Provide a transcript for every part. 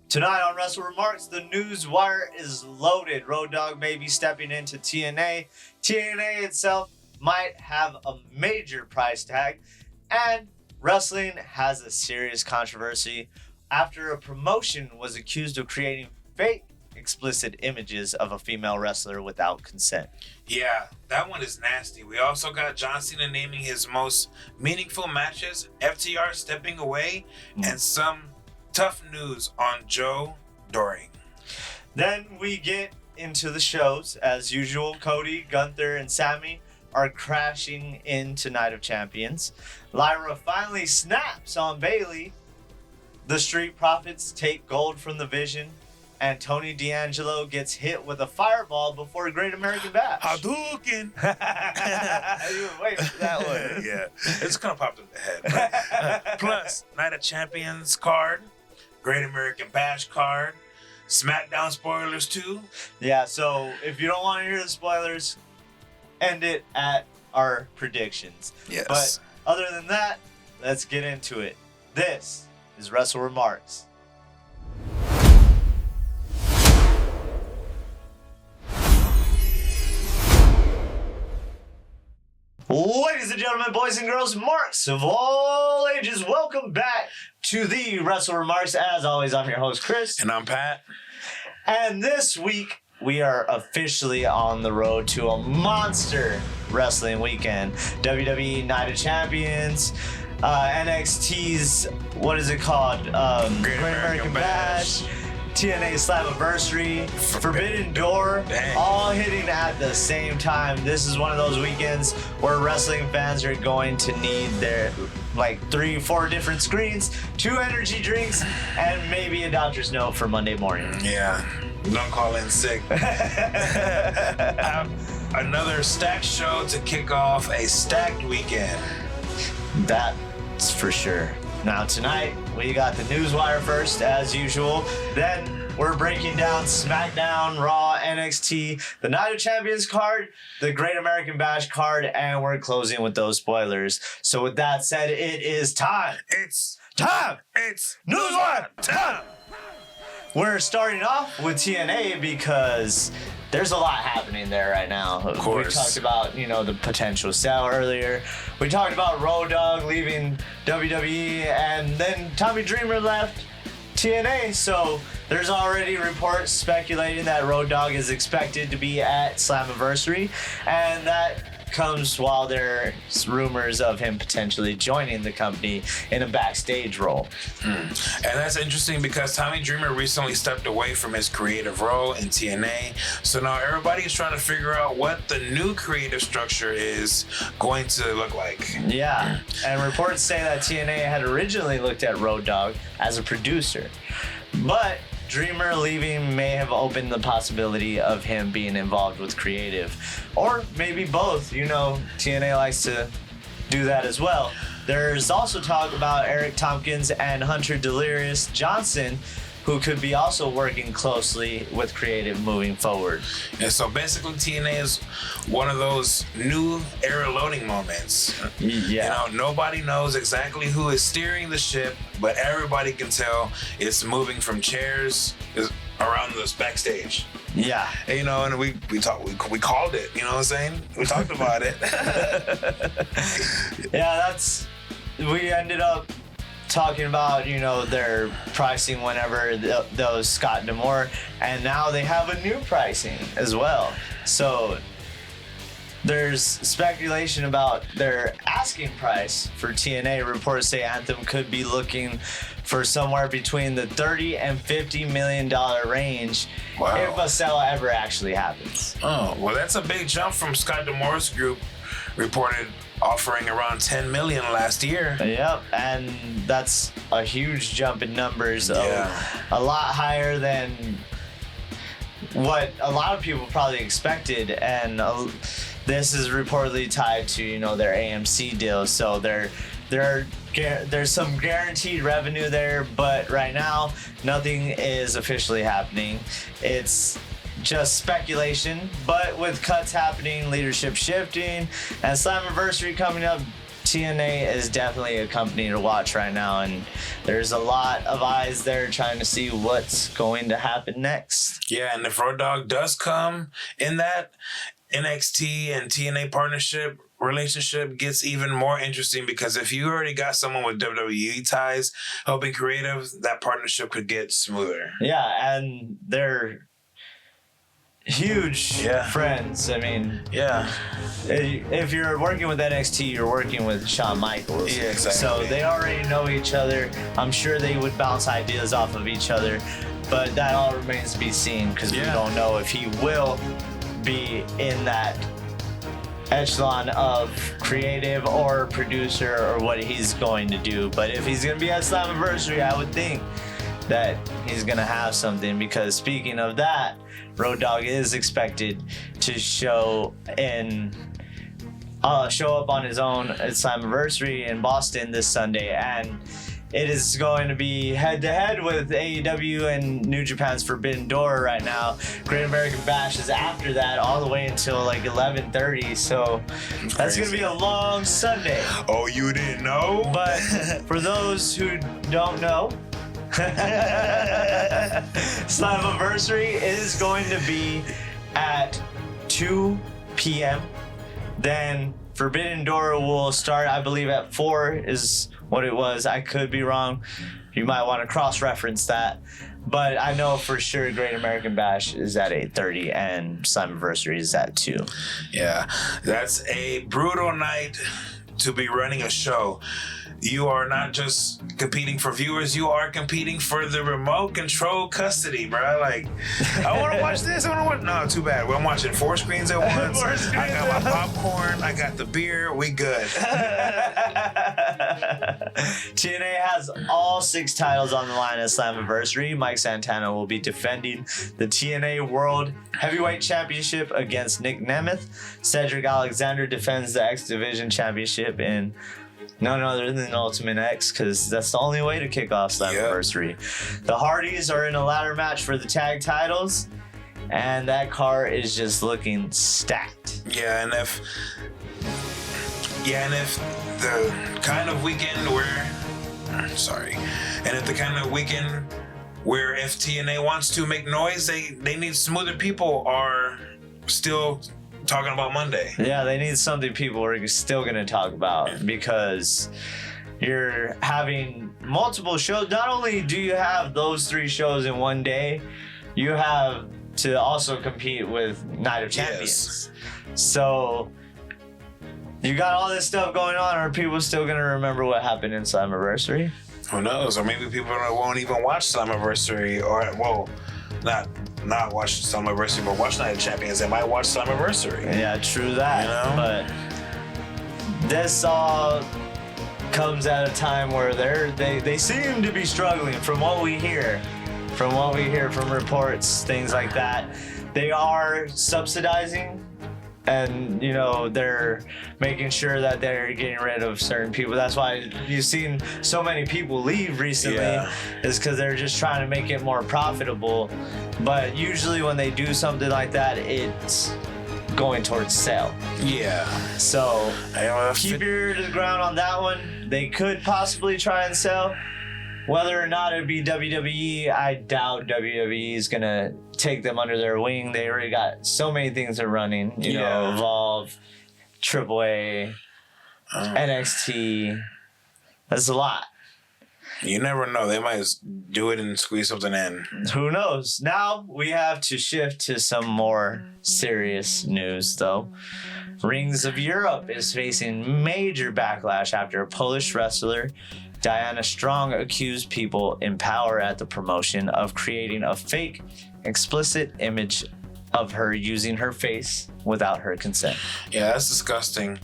Tonight on Wrestle WreMarks, the news wire is loaded. Road Dogg may be stepping into TNA. TNA itself might have a major price tag. And wrestling has a serious controversy after a promotion was accused of creating fake explicit images of a female wrestler without consent. Yeah, that one is nasty. We also got John Cena naming his most meaningful matches, FTR stepping away, and some tough news on Joe Doering. Then we get into the shows. As usual, Cody, Gunther, and Sami are crashing into Night of Champions. Lyra finally snaps on Bayley. The Street Profits take gold from the Vision. And Tony D'Angelo gets hit with a fireball before Great American Bash. Hadouken! You were waiting for that one. Yeah, it's kind of popped in the head. But, plus, Night of Champions card, Great American Bash card, SmackDown spoilers too. Yeah, so if you don't want to hear the spoilers, end it at our predictions. Yes. But other than that, let's get into it. This is Wrestle WreMarks. Ladies and gentlemen, boys and girls, marks of all ages, welcome back to the Wrestle WreMarks. As always, I'm your host, Chris. And I'm Pat. And this week, we are officially on the road to a monster wrestling weekend. WWE Night of Champions, NXT's, what is it called? Great American Bash. TNA Slammiversary, Forbidden Door, Dang. all hitting at the same time. This is one of those weekends where wrestling fans are going to need their 3-4 different screens, 2 energy drinks, and maybe a doctor's note for Monday morning. Yeah, don't call in sick. Another stacked show to kick off a stacked weekend. That's for sure. Now tonight, we got the Newswire first, as usual. Then we're breaking down SmackDown, Raw, NXT, the Night of Champions card, the Great American Bash card, and we're closing with those spoilers. So with that said, it is time. It's Newswire time! We're starting off with TNA because there's a lot happening there right now. Of course. We talked about, the potential sale earlier. We talked about Road Dogg leaving WWE, and then Tommy Dreamer left TNA. So there's already reports speculating that Road Dogg is expected to be at Slammiversary, and that comes while there's rumors of him potentially joining the company in a backstage role. And that's interesting because Tommy Dreamer recently stepped away from his creative role in TNA. So now everybody is trying to figure out what the new creative structure is going to look like. Yeah, and reports say that TNA had originally looked at Road Dogg as a producer, but Dreamer leaving may have opened the possibility of him being involved with creative. Or maybe both. TNA likes to do that as well. There's also talk about Eric Tompkins and Hunter Delirious Johnson, who could be also working closely with creative moving forward. And so basically TNA is one of those new era loading moments. Yeah. Nobody knows exactly who is steering the ship, but everybody can tell it's moving from chairs around this backstage. Yeah. And we called it, you know what I'm saying? We talked about it. Yeah, we ended up talking about, their pricing whenever those Scott D'Amore, and now they have a new pricing as well. So there's speculation about their asking price for TNA. Reports say Anthem could be looking for somewhere between the $30 and $50 million range. Wow. If a sale ever actually happens. Oh, well, that's a big jump from Scott D'Amore's group, reported offering around $10 million last year. Yep, and that's a huge jump in numbers. Yeah. A lot higher than what a lot of people probably expected, and this is reportedly tied to their AMC deal. So there's some guaranteed revenue there, but right now nothing is officially happening. It's just speculation, but with cuts happening, leadership shifting, and Slammiversary coming up, TNA is definitely a company to watch right now, and there's a lot of eyes there trying to see what's going to happen next. Yeah, and if Road Dogg does come in, that NXT and TNA partnership relationship gets even more interesting, because if you already got someone with WWE ties helping creative, that partnership could get smoother. Yeah, and they're huge friends. I mean, if you're working with NXT, you're working with Shawn Michaels. Yeah, exactly. So they already know each other. I'm sure they would bounce ideas off of each other, but that all remains to be seen, because we don't know if he will be in that echelon of creative or producer or what he's going to do. But if he's going to be at Slammiversary, I would think that he's going to have something, because speaking of that, Road Dogg is expected to show up on his own at Slammiversary in Boston this Sunday, and it is going to be head-to-head with AEW and New Japan's Forbidden Door right now. Great American Bash is after that, all the way until like 11:30. So that's going to be a long Sunday. Oh, you didn't know? But for those who don't know, Slammiversary is going to be at 2 p.m. Then Forbidden Door will start, I believe, at 4 is what it was. I could be wrong. You might want to cross-reference that. But I know for sure Great American Bash is at 8:30 and Slammiversary is at 2. Yeah, that's a brutal night to be running a show. You are not just competing for viewers, you are competing for the remote control custody, bro. Like, I want to watch this, I want to watch... No, too bad. Well, I'm watching 4 screens at once. I got my popcorn, I got the beer, we good. TNA has all 6 titles on the line at Slammiversary. Mike Santana will be defending the TNA World Heavyweight Championship against Nick Nemeth. Cedric Alexander defends the X Division Championship in none other than Ultimate X, because that's the only way to kick off Slammiversary. Yep. The Hardys are in a ladder match for the tag titles, and that card is just looking stacked. And if the kind of weekend where if TNA wants to make noise, they need smoother people are still talking about Monday. Yeah, they need something people are still going to talk about, because you're having multiple shows. Not only do you have those 3 shows in one day, you have to also compete with Night of Champions. So you got all this stuff going on. Are people still going to remember what happened in Slammiversary? Who knows? Or maybe people won't even watch Slammiversary, or, well, not watch Slammiversary, but watch Night of Champions. They might watch Slammiversary. Yeah, true that. You know? But this all comes at a time where they seem to be struggling from what we hear. From reports, things like that. They are subsidizing, and they're making sure that they're getting rid of certain people. That's why you've seen so many people leave recently, is because they're just trying to make it more profitable. But usually when they do something like that, it's going towards sale. Yeah. So keep your ear to the ground on that one. They could possibly try and sell. Whether or not it'd be WWE, I doubt WWE is going to take them under their wing. They already got so many things they're running. You know, Evolve, AAA, NXT. That's a lot. You never know. They might do it and squeeze something in. Who knows? Now we have to shift to some more serious news, though. Rings of Europe is facing major backlash after a Polish wrestler, Diana Strong, accused people in power at the promotion of creating a fake, explicit image of her using her face without her consent. Yeah, that's disgusting.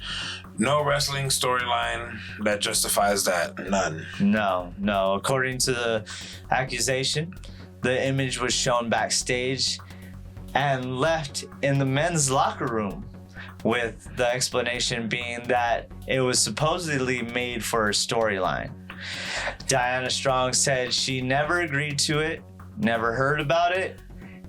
No wrestling storyline that justifies that. None. No. According to the accusation, the image was shown backstage and left in the men's locker room, with the explanation being that it was supposedly made for a storyline. Diana Strong said she never agreed to it, never heard about it,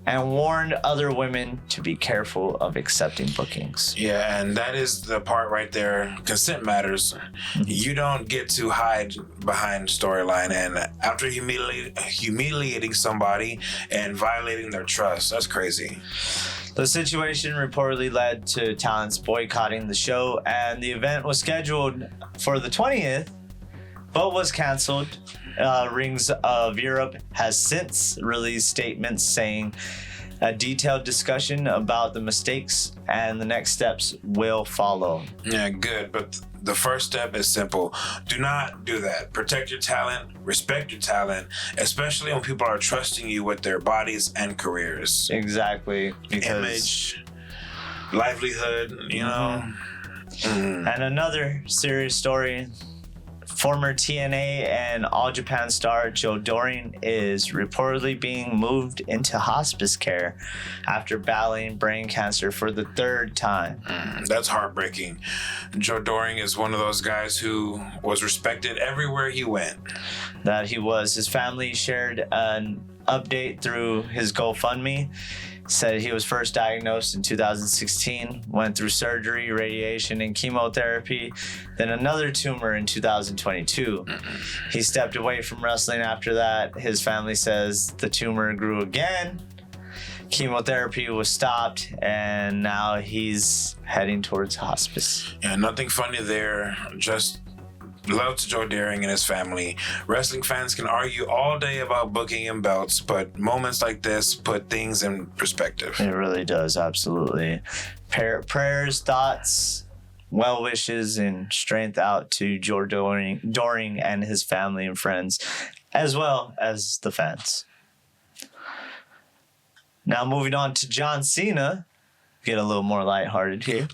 and warned other women to be careful of accepting bookings. Yeah, and that is the part right there. Consent matters. You don't get to hide behind storyline, and after humiliating somebody and violating their trust, that's crazy. The situation reportedly led to talents boycotting the show, and the event was scheduled for the 20th, but was canceled. Rings of Europe has since released statements saying a detailed discussion about the mistakes and the next steps will follow. Yeah, good. But the first step is simple. Do not do that. Protect your talent, respect your talent, especially when people are trusting you with their bodies and careers. Exactly. Image, livelihood, you know. And another serious story. Former TNA and All Japan star Joe Doering is reportedly being moved into hospice care after battling brain cancer for the third time. That's heartbreaking. Joe Doering is one of those guys who was respected everywhere he went. That he was. His family shared an update through his GoFundMe. Said he was first diagnosed in 2016, went through surgery, radiation, and chemotherapy, then another tumor in 2022. He stepped away from wrestling after that. His family says the tumor grew again, chemotherapy was stopped, and now he's heading towards hospice. Yeah, nothing funny there. Just love to Joe Doering and his family. Wrestling fans can argue all day about booking and belts, but moments like this put things in perspective. It really does, absolutely. Prayers, thoughts, well wishes, and strength out to Joe Doering and his family and friends, as well as the fans. Now moving on to John Cena. Get a little more lighthearted here.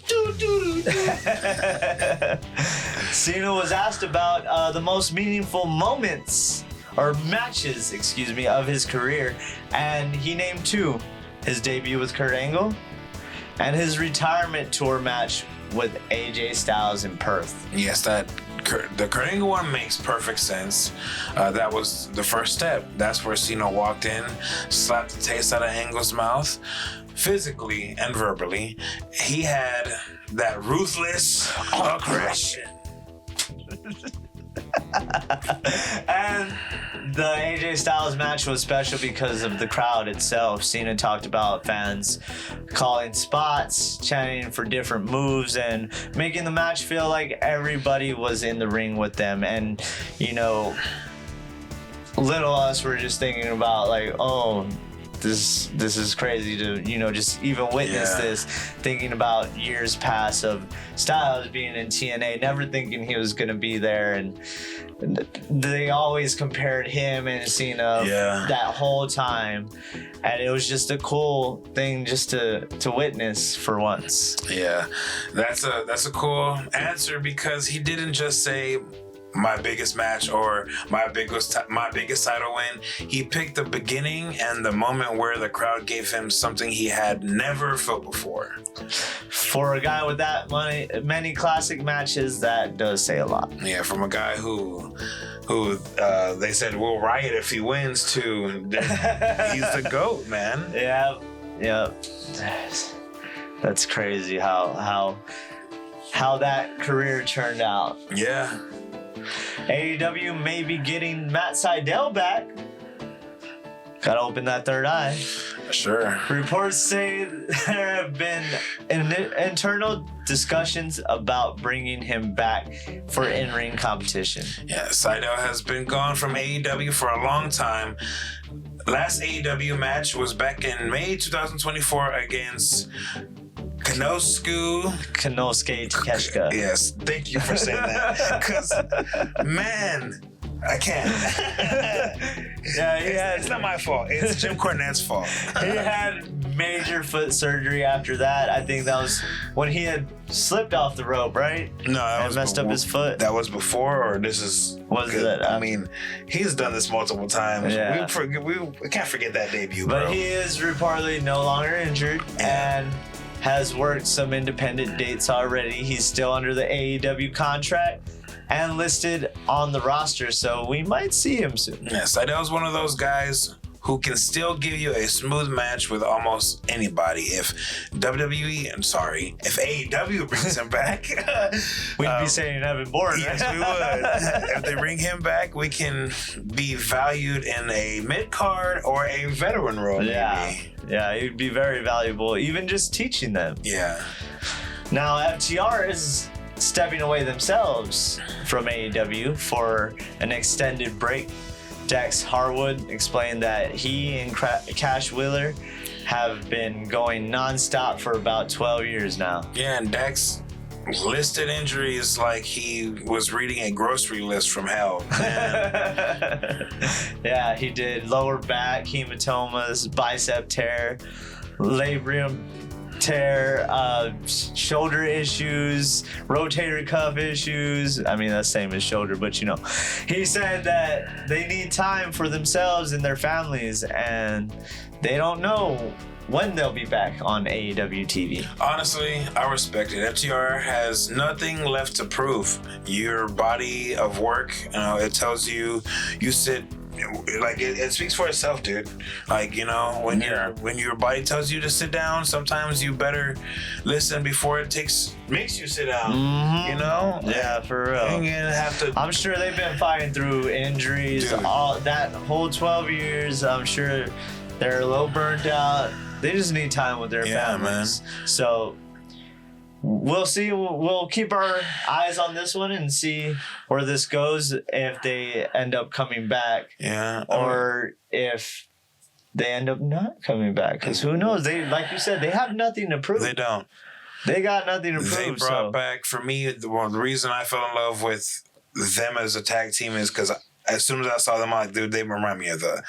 Cena was asked about the most meaningful moments or matches, of his career, and he named two: his debut with Kurt Angle and his retirement tour match with AJ Styles in Perth. Yes, the Kurt Angle one makes perfect sense. That was the first step. That's where Cena walked in, slapped the taste out of Angle's mouth. Physically and verbally, he had that ruthless aggression. And the AJ Styles match was special because of the crowd itself. Cena talked about fans calling spots, chanting for different moves, and making the match feel like everybody was in the ring with them. And, you know, little us were just thinking about like, oh, this is crazy to, you know, just even witness this, thinking about years past of Styles being in TNA, never thinking he was going to be there. And they always compared him and Cena that whole time. And it was just a cool thing just to witness for once. Yeah, that's a cool answer, because he didn't just say my biggest match or my biggest title win. He picked the beginning and the moment where the crowd gave him something he had never felt before. For a guy with that many classic matches, that does say a lot. Yeah, from a guy who they said will riot if he wins too. He's the GOAT, man. Yeah. That's crazy how that career turned out. Yeah. AEW may be getting Matt Sydal back. Gotta open that third eye. Sure. Reports say there have been internal discussions about bringing him back for in-ring competition. Yeah, Sydal has been gone from AEW for a long time. Last AEW match was back in May 2024 against Konosuke Takeshita. Yes, thank you for saying that. Because, man, I can't. It's not my fault. It's Jim Cornette's fault. He had major foot surgery after that. I think that was when he had slipped off the rope, right? No, that was messed up his foot. That was before, or this is... Was it? I mean, he's done this multiple times. Yeah. We can't forget that debut, but bro. He is reportedly no longer injured and has worked some independent dates already. He's still under the AEW contract and listed on the roster, so we might see him soon. Yeah, Sydal's one of those guys who can still give you a smooth match with almost anybody. If AEW brings him back, we'd be saying Evan Bourne. Yes, we would. If they bring him back, we can be valued in a mid-card or a veteran role. Maybe. Yeah, he'd be very valuable, even just teaching them. Yeah. Now, FTR is stepping away themselves from AEW for an extended break. Dex Harwood explained that he and Cash Wheeler have been going nonstop for about 12 years now. Yeah, and Dex listed injuries like he was reading a grocery list from hell. Yeah, he did lower back hematomas, bicep tear, labrum tear, shoulder issues, rotator cuff issues. I mean, that's same as shoulder, but you know. He said that they need time for themselves and their families, and they don't know when they'll be back on AEW TV. Honestly, I respect it. FTR has nothing left to prove. Your body of work, you know, it tells you sit. Like it speaks for itself, dude. Like, you know, when your body tells you to sit down, sometimes you better listen before it makes you sit down. Mm-hmm. You know? Yeah, for real. You're gonna have to. I'm sure they've been fighting through injuries all that whole 12 years. I'm sure they're a little burnt out. They just need time with their families. Man. So we'll see. We'll keep our eyes on this one and see where this goes, if they end up coming back. Yeah. Or if they end up not coming back. Because who knows? They, like you said, they have nothing to prove. They don't. They got nothing to prove. They brought back, for me, the reason I fell in love with them as a tag team is because as soon as I saw them, I'm like, dude, they remind me of the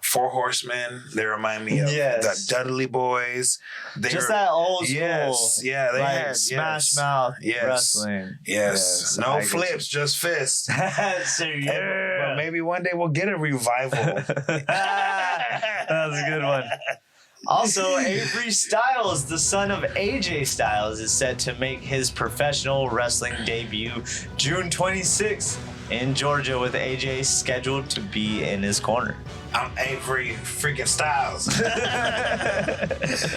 Four Horsemen. They remind me of the Dudley Boys. That old school. Yes. Yeah, they had Smash Mouth wrestling. Yes. No flips, just fists. Well, maybe one day we'll get a revival. That was a good one. Also, Avery Styles, the son of AJ Styles, is set to make his professional wrestling debut June 26th in Georgia, with AJ scheduled to be in his corner. I'm Avery freaking Styles.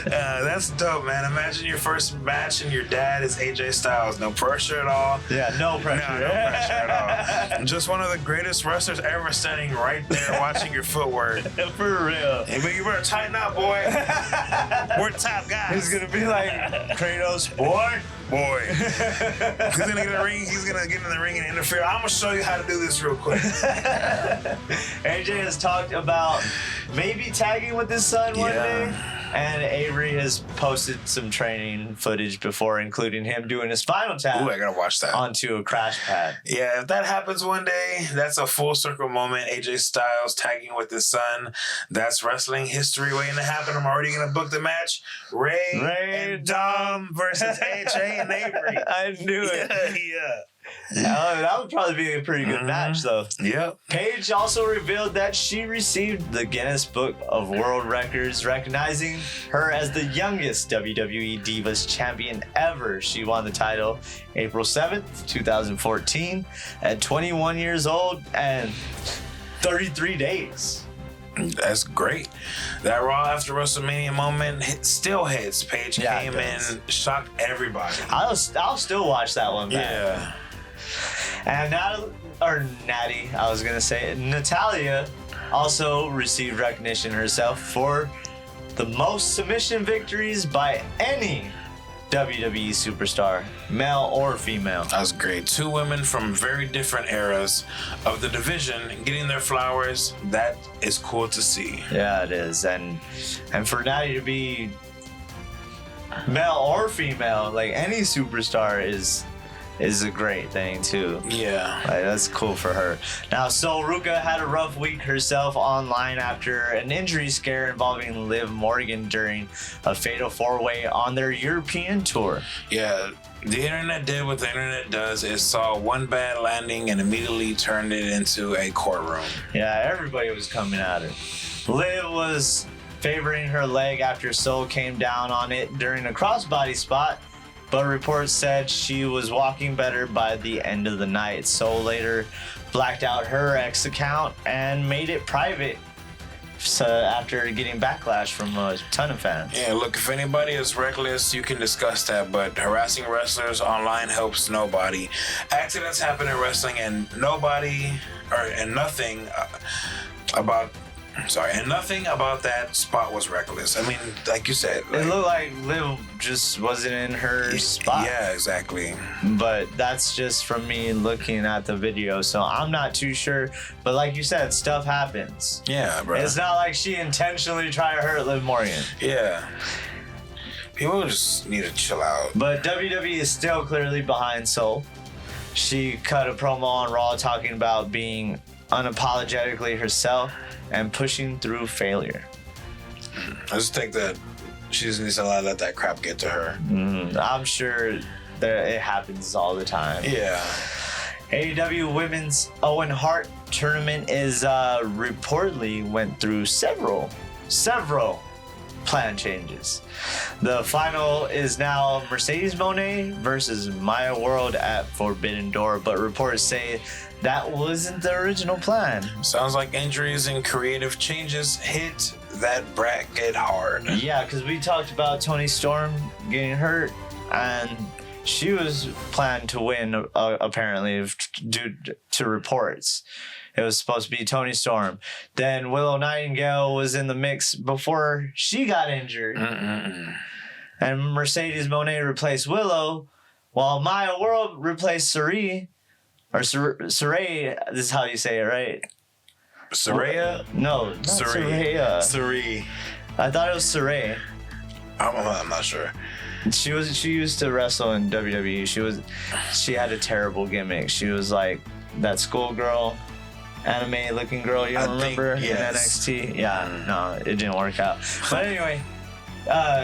That's dope, man. Imagine your first match and your dad is AJ Styles. No pressure at all. Yeah, no pressure. No pressure at all. Just one of the greatest wrestlers ever, standing right there watching your footwork. For real. Hey, but you better tighten up, boy. We're top guys. He's going to be like, Kratos, boy. He's gonna get in the ring. He's gonna get in the ring and interfere. I'm gonna show you how to do this real quick. AJ has talked about maybe tagging with his son one day, and Avery has posted some training footage before, including him doing his final tap. Ooh, I gotta watch that. Onto a crash pad. Yeah, if that happens one day, that's a full circle moment. AJ Styles tagging with his son. That's wrestling history waiting to happen. I'm already gonna book the match. Ray and Dom versus AJ and Avery. I knew it. Yeah. That would probably be a pretty good match, though. Yep. Paige also revealed that she received the Guinness Book of World Records, recognizing her as the youngest WWE Divas champion ever. She won the title April 7th, 2014, at 21 years old and 33 days. That's great. That Raw after WrestleMania moment still hits. Paige came in, shocked everybody. I'll still watch that one back. Yeah. And Natalia also received recognition herself for the most submission victories by any WWE superstar, male or female. That was great. Two women from very different eras of the division getting their flowers. That is cool to see. Yeah, it is. And for Natty to be male or female, like any superstar is a great thing too. Yeah. Like, that's cool for her. Now, Sol Ruka had a rough week herself online after an injury scare involving Liv Morgan during a fatal four-way on their European tour. Yeah. The internet did what the internet does. It saw one bad landing and immediately turned it into a courtroom. Yeah, everybody was coming at her. Liv was favoring her leg after Sol came down on it during a crossbody spot, but reports said she was walking better by the end of the night. Sol later blacked out her X account and made it private, after getting backlash from a ton of fans. Yeah, look, if anybody is reckless, you can discuss that, but harassing wrestlers online helps nobody. Accidents happen in wrestling, and nothing about that spot was reckless. I mean, like you said, It looked like Liv just wasn't in her spot. Yeah, exactly. But that's just from me looking at the video, so I'm not too sure. But like you said, stuff happens. Yeah, bro. It's not like she intentionally tried to hurt Liv Morgan. Yeah. People just need to chill out. But WWE is still clearly behind Soul. She cut a promo on Raw talking about being unapologetically herself and pushing through failure. I just think that she just needs to let that crap get to her. I'm sure that it happens all the time. Yeah. AEW Women's Owen Hart tournament is reportedly went through several plan changes. The final is now Mercedes Moné versus Maya World at Forbidden Door, but reports say that wasn't the original plan. Sounds like injuries and creative changes hit that bracket hard. Yeah, because we talked about Toni Storm getting hurt, and she was planned to win, apparently, due to reports. It was supposed to be Toni Storm. Then Willow Nightingale was in the mix before she got injured. And Mercedes Moné replaced Willow, while Maya World replaced Saray. Or Saray, this is how you say it, right? Saraya? No, not Saraya. Saray. I thought it was Saray. I'm not sure. She used to wrestle in WWE. She had a terrible gimmick. She was like that schoolgirl, anime looking girl. You don't remember in NXT? Yeah, no, it didn't work out. But anyway,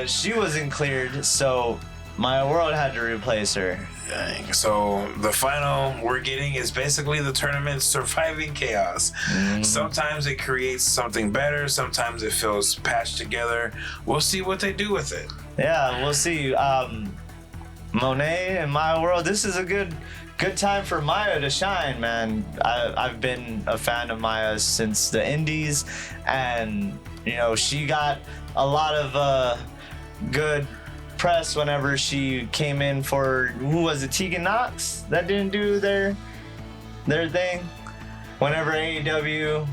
she wasn't cleared, so Maya World had to replace her. Dang. So the final we're getting is basically the tournament surviving chaos. Sometimes it creates something better. Sometimes it feels patched together. We'll see what they do with it. Yeah, we'll see. Moné and Maya World, this is a good time for Maya to shine, man. I've been a fan of Maya since the Indies, and you know, she got a lot of good press whenever she came in for, who was it, Tegan Knox that didn't do their thing whenever AEW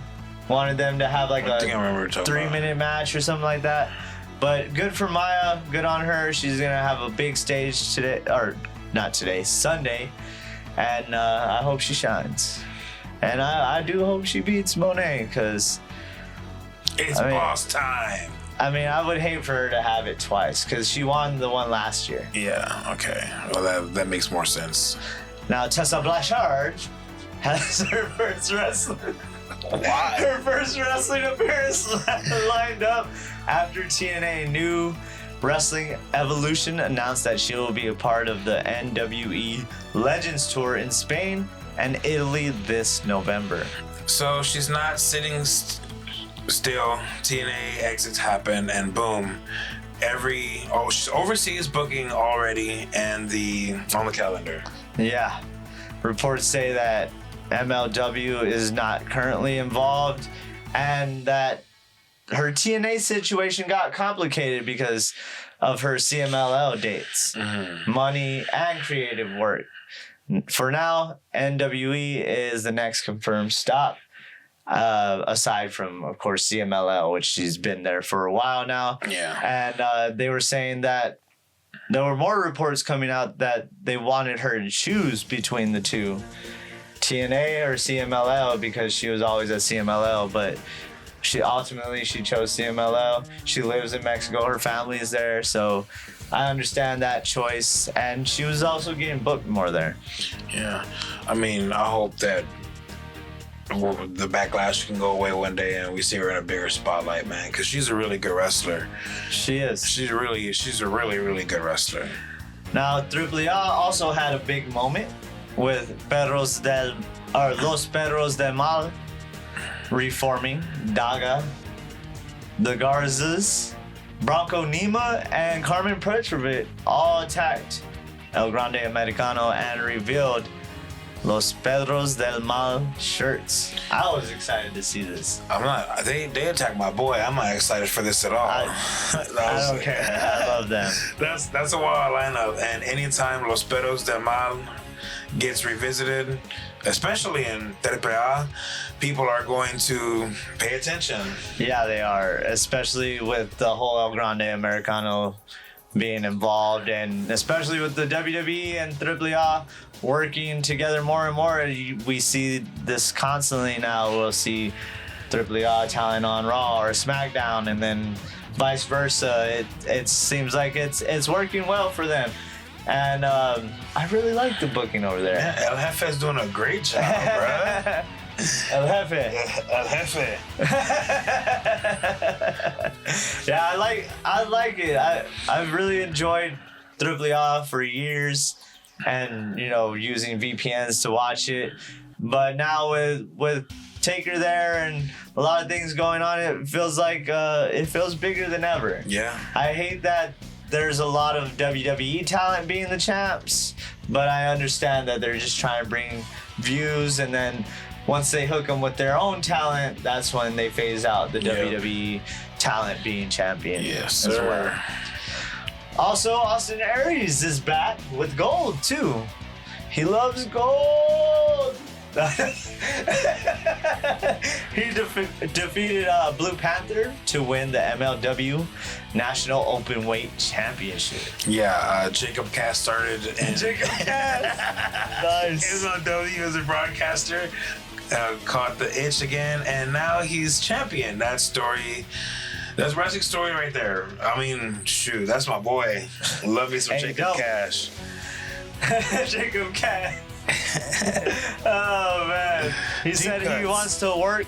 wanted them to have like a 3-minute match or something like that. But good for Maya, good on her. She's gonna have a big stage today, or not today, Sunday, and I hope she shines. And I do hope she beats Moné, because it's boss time. I mean, I would hate for her to have it twice, because she won the one last year. Yeah, okay. Well, that makes more sense. Now, Tessa Blanchard has her first wrestling. Why? Her first wrestling appearance lined up after TNA New Wrestling Evolution announced that she will be a part of the NWE Legends Tour in Spain and Italy this November. So she's not sitting still. TNA exits happen, and boom, she's overseas booking already, and on the calendar. Yeah, reports say that MLW is not currently involved, and that her TNA situation got complicated because of her CMLL dates, money, and creative work. For now, NWE is the next confirmed stop. Aside from, of course, CMLL, which she's been there for a while now. Yeah. And they were saying that there were more reports coming out that they wanted her to choose between the two, TNA or CMLL, because she was always at CMLL, but she chose CMLL. She lives in Mexico. Her family is there, so I understand that choice. And she was also getting booked more there. Yeah. I mean, I hope that the backlash can go away one day and we see her in a bigger spotlight, man, because she's a really good wrestler. She is. She's a really, really good wrestler. Now, Triple A also had a big moment with Los Perros del Mal reforming. Dogg, the Garzas, Bronco Nima, and Carmen Petrovic all attacked El Grande Americano and revealed Los Pedros del Mal shirts. I was excited to see this. I'm not. They attacked my boy. I'm not excited for this at all. I don't care. I love them. That's a wild lineup. And anytime Los Pedros del Mal gets revisited, especially in TNA, people are going to pay attention. Yeah, they are, especially with the whole El Grande Americano being involved, and especially with the WWE and AAA working together more and more. We see this constantly now. We'll see AAA talent on Raw or SmackDown, and then vice versa. It seems like it's working well for them. And I really like the booking over there. Yeah, El Jefe's doing a great job, bro. El Jefe. El Jefe. Yeah, I like it. I've really enjoyed AAA for years, and using VPNs to watch it. But now with Taker there and a lot of things going on, it feels like it feels bigger than ever. Yeah. I hate that there's a lot of WWE talent being the champs, but I understand that they're just trying to bring views, and then once they hook them with their own talent, that's when they phase out the WWE talent being champion. Yes, as sir. well. Also, Austin Aries is back with gold too. He loves gold. He defeated Blue Panther to win the MLW National Openweight Championship. Yeah, Jacob Cass started. And Jacob Cass. Nice. MLW as a broadcaster. Caught the itch again, and now he's champion. That's wrestling story right there. I mean, shoot, that's my boy. Love me some Jacob Cash. Jacob Cash. Oh man, he said he wants to work,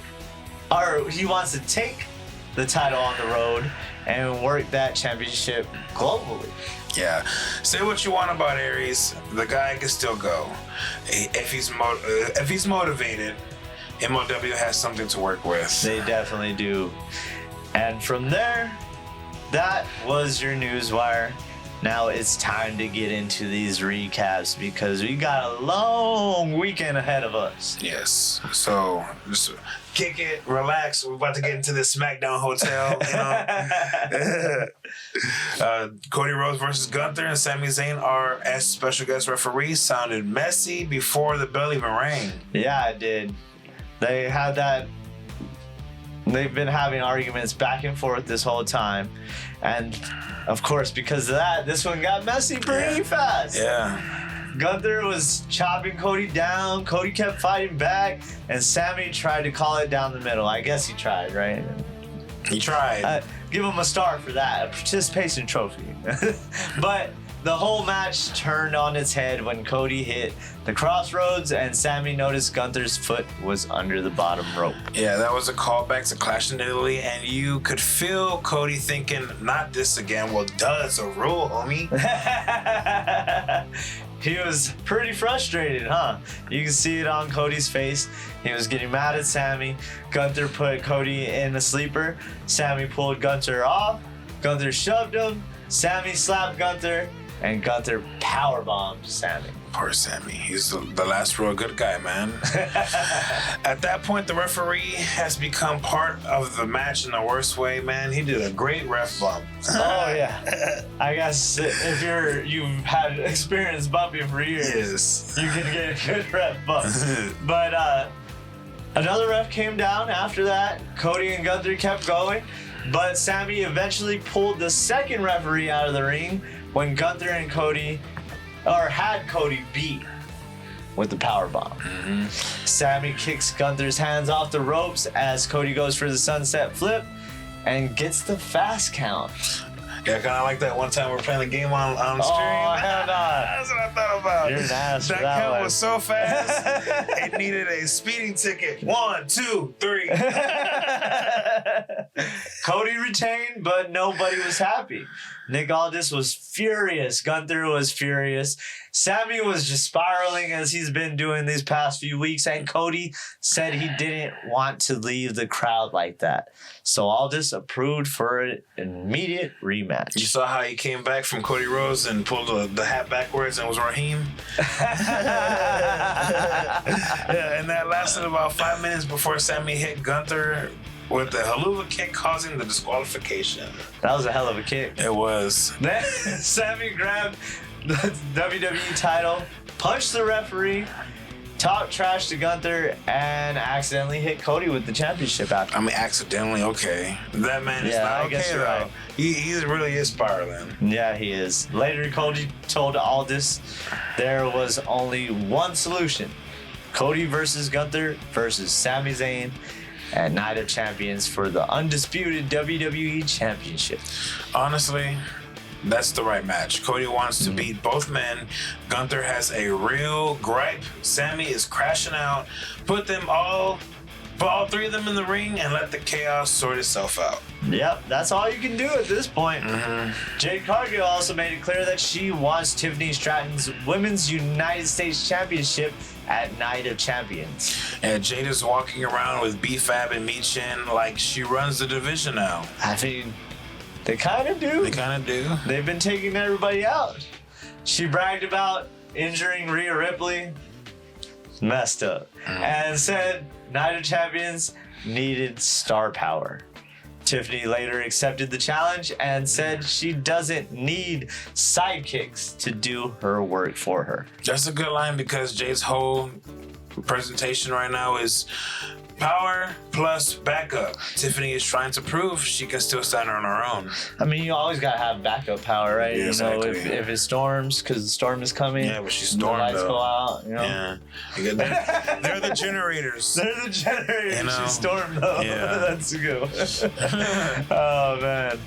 or he wants to take the title on the road and work that championship globally. Yeah, say what you want about Aries, the guy can still go. If he's motivated, MLW has something to work with. They definitely do. And from there, that was your Newswire. Now it's time to get into these recaps because we got a long weekend ahead of us. Yes. So just kick it, relax. We're about to get into the SmackDown hotel. Cody Rhodes versus Gunther and Sami Zayn are as special guest referees. Sounded messy before the bell even rang. Yeah, it did. They had that. They've been having arguments back and forth this whole time. And of course, because of that, this one got messy pretty fast. Yeah. Gunther was chopping Cody down. Cody kept fighting back. And Sami tried to call it down the middle. I guess he tried, right? He tried. Give him a star for that. A participation trophy. But the whole match turned on its head when Cody hit the crossroads and Sami noticed Gunther's foot was under the bottom rope. Yeah, that was a callback to Clash in Italy, and you could feel Cody thinking, not this again. Well, duh, it's a rule, homie. He was pretty frustrated, huh? You can see it on Cody's face. He was getting mad at Sami. Gunther put Cody in a sleeper. Sami pulled Gunther off. Gunther shoved him. Sami slapped Gunther. And Gunther powerbombed Sami. Poor Sami. He's the last real good guy, man. At that point, the referee has become part of the match in the worst way, man. He did a great ref bump. Oh, yeah. I guess if you've had experience bumping for years, yes, you can get a good ref bump. But another ref came down after that. Cody and Gunther kept going. But Sami eventually pulled the second referee out of the ring when Gunther and Cody, or had Cody beat with the powerbomb. Mm-hmm. Sami kicks Gunther's hands off the ropes as Cody goes for the sunset flip and gets the fast count. Yeah, kind of like that one time we were playing the game on stream. Oh, hell no. That's what I thought about. You're an ass that for that count one. was so fast, it needed a speeding ticket. 1, 2, 3. Cody retained, but nobody was happy. Nick Aldis was furious. Gunther was furious. Sami was just spiraling as he's been doing these past few weeks. And Cody said he didn't want to leave the crowd like that. So Aldis approved for an immediate rematch. You saw how he came back from Cody Rhodes and pulled the hat backwards and was Raheem? Yeah, and that lasted about 5 minutes before Sami hit Gunther with the haluva kick, causing the disqualification. That was a hell of a kick. It was. Then Sami grabbed the WWE title, punched the referee, talked trash to Gunther, and accidentally hit Cody with the championship after. I mean, accidentally, okay. That man is not okay, though. Right. He really is spiraling. Yeah, he is. Later, Cody told Aldis there was only one solution. Cody versus Gunther versus Sami Zayn at Night of Champions for the Undisputed WWE Championship. Honestly, that's the right match. Cody wants to beat both men. Gunther has a real gripe. Sami is crashing out. Put all three of them in the ring and let the chaos sort itself out. Yep, that's all you can do at this point. Jade Cargill also made it clear that she wants Tiffany Stratton's Women's United States Championship at Night of Champions. And Jade is walking around with B-Fab and Michin like she runs the division now. I mean, they kind of do. They kind of do. They've been taking everybody out. She bragged about injuring Rhea Ripley. Messed up. And said Night of Champions needed star power. Tiffany later accepted the challenge and said she doesn't need sidekicks to do her work for her. That's a good line because Jade's whole presentation right now is power plus backup. Tiffany is trying to prove she can still stand on her own. I mean, you always gotta have backup power, right? Yeah, exactly. If it storms, because the storm is coming. Yeah, but she stormed. The lights go out. Yeah, they're the generators. They're the generators. You know? She stormed though. Yeah. That's good. Oh man.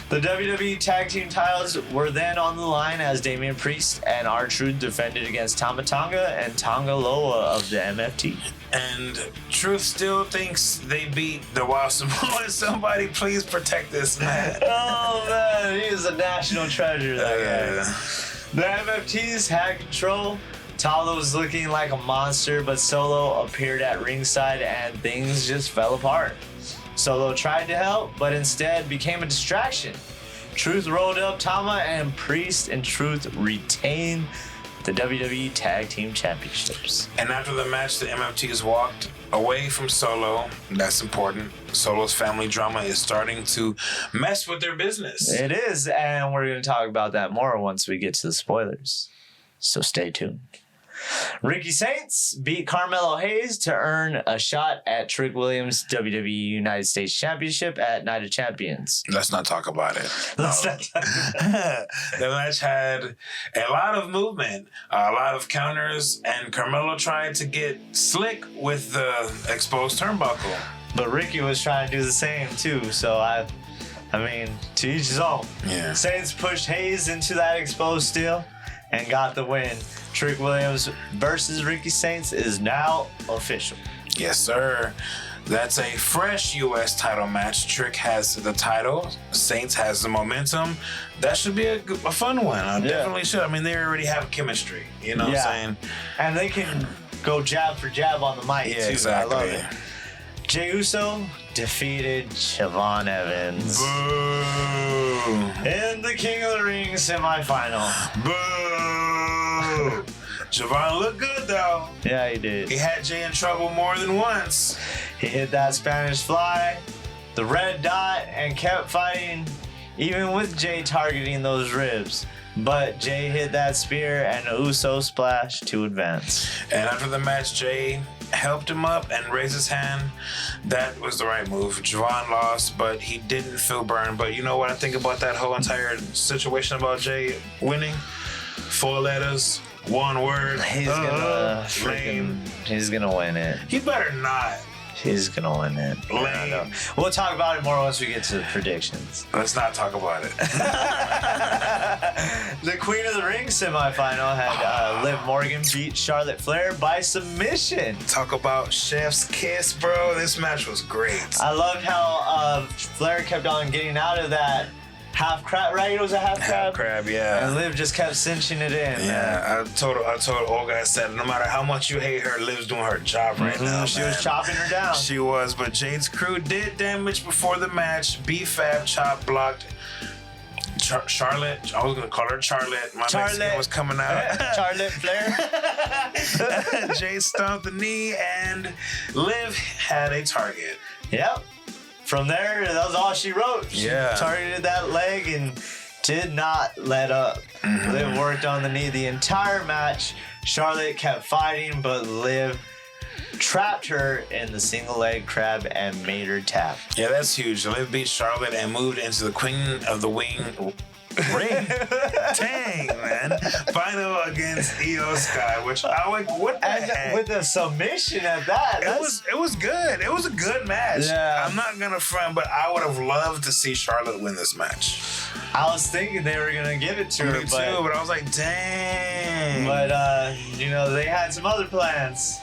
The WWE Tag Team titles were then on the line as Damian Priest and R-Truth defended against Tama Tonga and Tonga Loa of the MFT. And Truth still thinks they beat the Wild Samoan. Somebody please protect this man. Oh man, he is a national treasure, that guy. The MFTs had control. Talo was looking like a monster, but Solo appeared at ringside and things just fell apart. Solo tried to help, but instead became a distraction. Truth rolled up Tama, and Priest and Truth retained the WWE Tag Team Championships. And after the match, the MFTs walked away from Solo. That's important. Solo's family drama is starting to mess with their business. It is, and we're going to talk about that more once we get to the spoilers. So stay tuned. Ricky Saints beat Carmelo Hayes to earn a shot at Trick Williams' WWE United States Championship at Night of Champions. Let's not talk about it. The match had a lot of movement, a lot of counters, and Carmelo tried to get slick with the exposed turnbuckle. But Ricky was trying to do the same too, so I mean, to each his own. Yeah. Saints pushed Hayes into that exposed steel and got the win. Trick Williams versus Ricky Saints is now official. Yes, sir. That's a fresh U.S. title match. Trick has the title. Saints has the momentum. That should be a fun one. Definitely should. I mean, they already have chemistry. You know what I'm saying? And they can go jab for jab on the mic, too. Exactly. I love it. Jey Uso defeated Siobhan Evans. Boo! In the King of the Ring semifinal. Boo! Siobhan looked good, though. Yeah, he did. He had Jey in trouble more than once. He hit that Spanish fly, the red dot, and kept fighting, even with Jey targeting those ribs. But Jey hit that spear and a Uso splash to advance. And after the match, Jey helped him up and raised his hand. That was the right move. Javon lost, but he didn't feel burned. But you know what I think about that whole entire situation about Jey winning? 4 letters, 1 word. He's gonna win it. He better not. He's gonna win it. Lame. We'll talk about it more once we get to the predictions. Let's not talk about it. The Queen of the Ring semifinal had Liv Morgan beat Charlotte Flair by submission. Talk about chef's kiss, bro. This match was great. I loved how Flair kept on getting out of that half crab, right? It was a half crab. Half crab, yeah. And Liv just kept cinching it in. Yeah, I told Olga, I said, no matter how much you hate her, Liv's doing her job right now. She was chopping her down. She was, but Jade's crew did damage before the match. B-Fab chop blocked Charlotte. I was gonna call her Charlotte. My Mexican was coming out. Charlotte Flair. Jade stomped the knee, and Liv had a target. Yep. From there, that was all she wrote. She targeted that leg and did not let up. Liv worked on the knee the entire match. Charlotte kept fighting, but Liv trapped her in the single leg crab and made her tap. Yeah, that's huge. Liv beat Charlotte and moved into the Queen of the Ring. Dang, man. Final against Io Sky, which I like, what the heck? With a submission at that. It was good. It was a good match. Yeah. I'm not gonna front, but I would have loved to see Charlotte win this match. I was thinking they were gonna give it to her, but I was like, dang. But they had some other plans.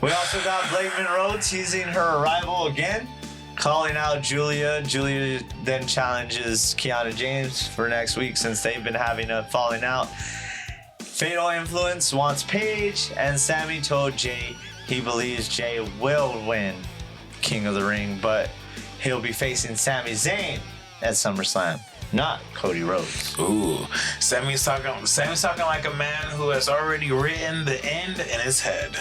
We also got Blake Monroe teasing her arrival again, calling out Julia. Julia then challenges Kiana James for next week since they've been having a falling out. Fatal Influence wants Paige, and Sami told Jay he believes Jay will win King of the Ring, but he'll be facing Sami Zayn at SummerSlam, not Cody Rhodes. Ooh, Sami's talking like a man who has already written the end in his head.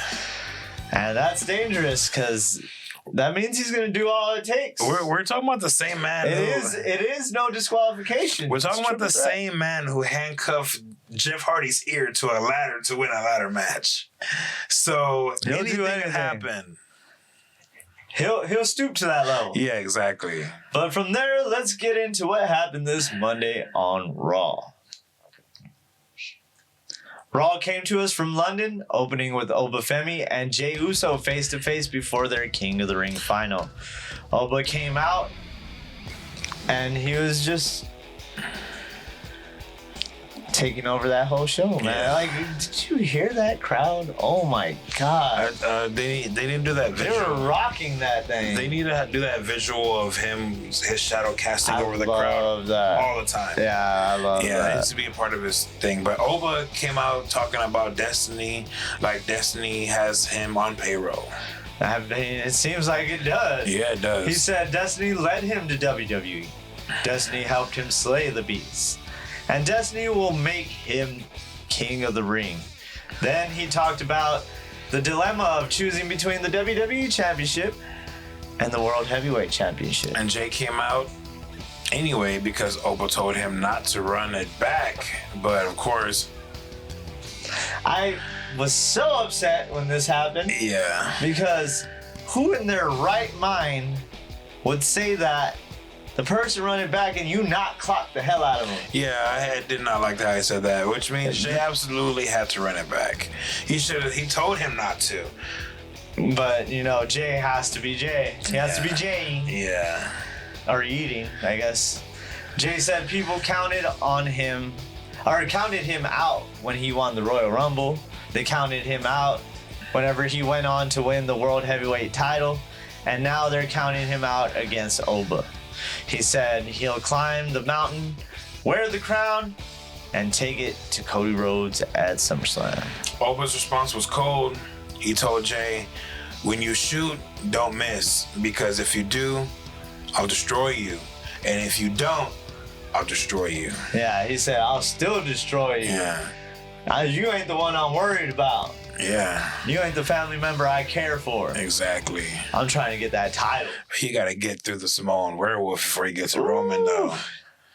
And that's dangerous because that means he's going to do all it takes. We're talking about the same man. It is no disqualification. We're talking about the same man who handcuffed Jeff Hardy's ear to a ladder to win a ladder match. So anything can happen. He'll stoop to that level. Yeah, exactly. But from there, let's get into what happened this Monday on Raw. Raw came to us from London, opening with Oba Femi and Jey Uso face-to-face before their King of the Ring final. Oba came out, and he was just taking over that whole show, man. Yeah. Like, did you hear that crowd? Oh my God. They didn't do that visual. They were rocking that thing. They need to do that visual of his shadow casting over the crowd all the time. Yeah, I love that. Yeah, it needs to be a part of his thing. But Oba came out talking about Destiny, like Destiny has him on payroll. I mean, it seems like it does. Yeah, it does. He said Destiny led him to WWE. Destiny helped him slay the beast. And Destiny will make him King of the Ring. Then he talked about the dilemma of choosing between the WWE Championship and the World Heavyweight Championship. And Jay came out anyway because Oba told him not to run it back. But of course, I was so upset when this happened. Yeah. Because who in their right mind would say that the person running back and you not clock the hell out of him? Yeah, I did not like how he said that, which means Jay absolutely had to run it back. He told him not to. But, Jay has to be Jay. He has to be Jay. Yeah. Or eating, I guess. Jay said people counted him out when he won the Royal Rumble. They counted him out whenever he went on to win the World Heavyweight title. And now they're counting him out against Oba. He said he'll climb the mountain, wear the crown, and take it to Cody Rhodes at SummerSlam. Oba's response was cold. He told Jay, when you shoot, don't miss, because if you do, I'll destroy you. And if you don't, I'll destroy you. Yeah, he said, I'll still destroy you. Yeah. You ain't the one I'm worried about. Yeah. You ain't the family member I care for. Exactly. I'm trying to get that title. He got to get through the Samoan werewolf before he gets to Roman, though.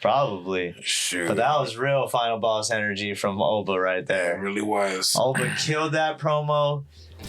Probably. Shoot. But that was real final boss energy from Oba right there. It really was. Oba killed that promo.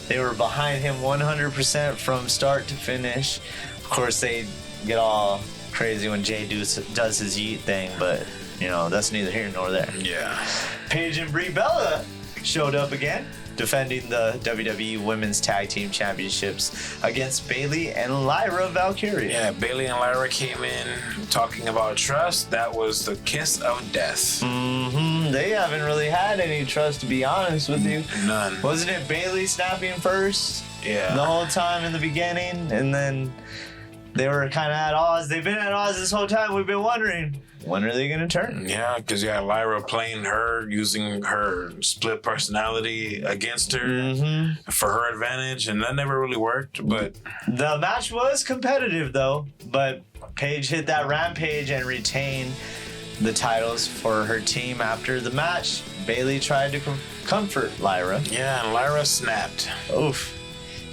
They were behind him 100% from start to finish. Of course, they get all crazy when Jay does his yeet thing, but, that's neither here nor there. Yeah. Paige and Brie Bella showed up again, defending the WWE Women's Tag Team Championships against Bayley and Lyra Valkyria. Yeah, Bayley and Lyra came in talking about trust. That was the kiss of death. They haven't really had any trust, to be honest with you. None. Wasn't it Bayley snapping first? Yeah. The whole time in the beginning, and then they were kind of at odds. They've been at odds this whole time. We've been wondering, when are they going to turn? Yeah, because you had Lyra playing her, using her split personality against her for her advantage, and that never really worked. But the match was competitive, though. But Paige hit that rampage and retained the titles for her team. After the match, Bayley tried to comfort Lyra. Yeah, and Lyra snapped. Oof.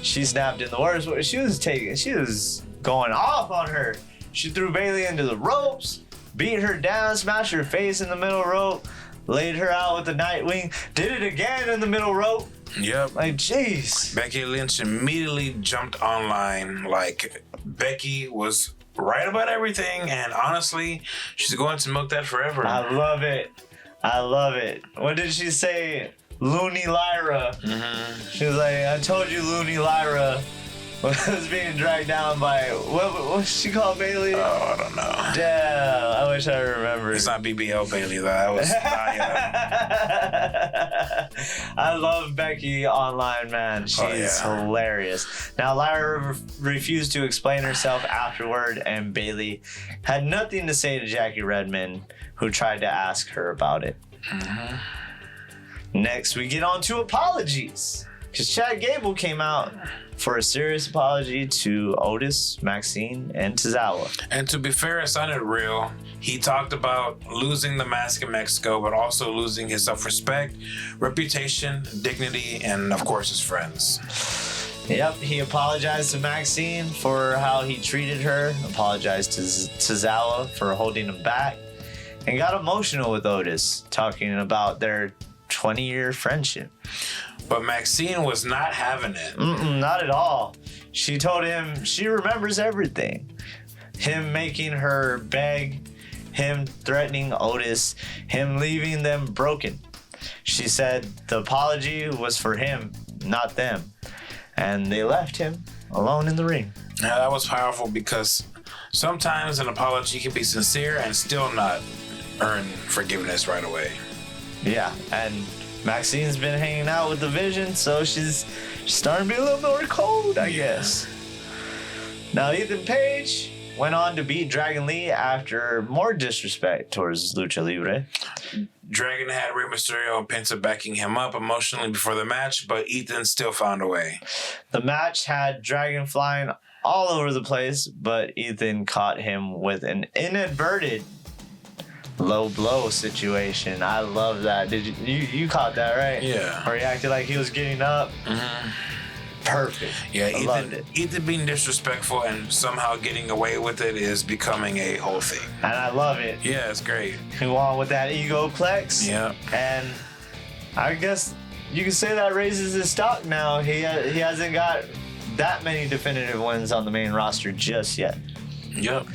She snapped in the worst way. She was going off on her. She threw Bayley into the ropes, beat her down, smashed her face in the middle rope, laid her out with the Nightwing, did it again in the middle rope. Yep. Like, jeez. Becky Lynch immediately jumped online. Like, Becky was right about everything, and honestly, she's going to milk that forever. I love it. What did she say? Loony Lyra. She was like, I told you, Loony Lyra was being dragged down by, what she called Bayley? Oh, I don't know. Damn, I wish I remembered. It's not BBL Bayley, though. That was I love Becky online, man. She's hilarious. Now, Lyra refused to explain herself afterward, and Bayley had nothing to say to Jackie Redmond, who tried to ask her about it. Next, we get on to apologies, because Chad Gable came out for a serious apology to Otis, Maxine, and Tozawa. And to be fair, it sounded real. He talked about losing the mask in Mexico, but also losing his self-respect, reputation, dignity, and of course his friends. Yep, he apologized to Maxine for how he treated her, apologized to Tozawa for holding him back, and got emotional with Otis, talking about their 20-year friendship. But Maxine was not having it. Not at all. She told him she remembers everything. Him making her beg, him threatening Otis, him leaving them broken. She said the apology was for him, not them. And they left him alone in the ring. Yeah, that was powerful, because sometimes an apology can be sincere and still not earn forgiveness right away. Yeah, and Maxine's been hanging out with the Vision, so she's starting to be a little more cold, I guess. Now, Ethan Page went on to beat Dragon Lee after more disrespect towards Lucha Libre. Dragon had Rey Mysterio and Penta backing him up emotionally before the match, but Ethan still found a way. The match had Dragon flying all over the place, but Ethan caught him with an inadvertent low blow situation. I love that. Did you caught that, right? Yeah. Or he acted like he was getting up. Perfect. Yeah, I loved it. Ethan being disrespectful and somehow getting away with it is becoming a whole thing. And I love it. Yeah, it's great. He won with that egoplex. Yeah. And I guess you can say that raises his stock now. He hasn't got that many definitive wins on the main roster just yet. Yep.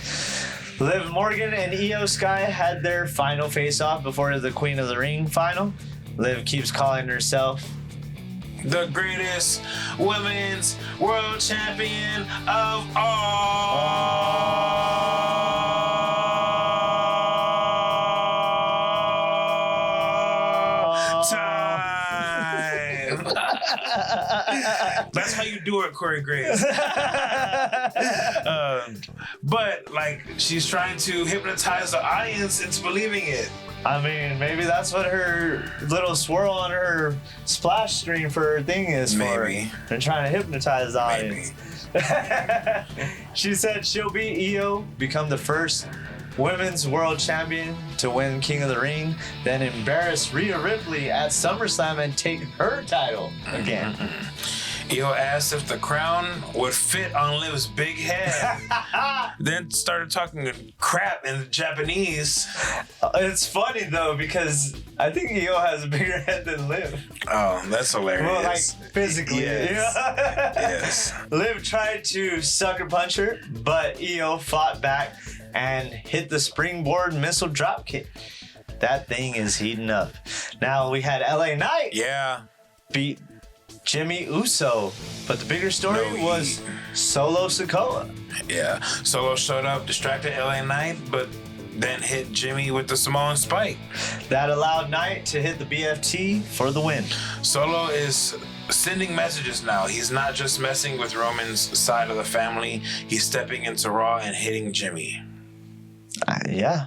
Liv Morgan and Io Sky had their final face-off before the Queen of the Ring final. Liv keeps calling herself the greatest women's world champion of all time. That's how you do it, Corey Graves. But like, she's trying to hypnotize the audience into believing it. I mean, maybe that's what her little swirl on her splash screen for her thing is for. Maybe. They're trying to hypnotize the audience. She said she'll be Io, become the first women's world champion to win King of the Ring, then embarrass Rhea Ripley at SummerSlam and take her title again. Io asked if the crown would fit on Liv's big head. Then started talking crap in Japanese. It's funny though, because I think Io has a bigger head than Liv. Oh, that's hilarious. Well, like physically. Yes. You know? Yes. Liv tried to sucker punch her, but Io fought back and hit the springboard missile drop kick. That thing is heating up. Now we had LA Knight beat Jimmy Uso, but the bigger story was Solo Sikoa. Yeah, Solo showed up, distracted LA Knight, but then hit Jimmy with the Samoan Spike. That allowed Knight to hit the BFT for the win. Solo is sending messages now. He's not just messing with Roman's side of the family. He's stepping into Raw and hitting Jimmy. Yeah.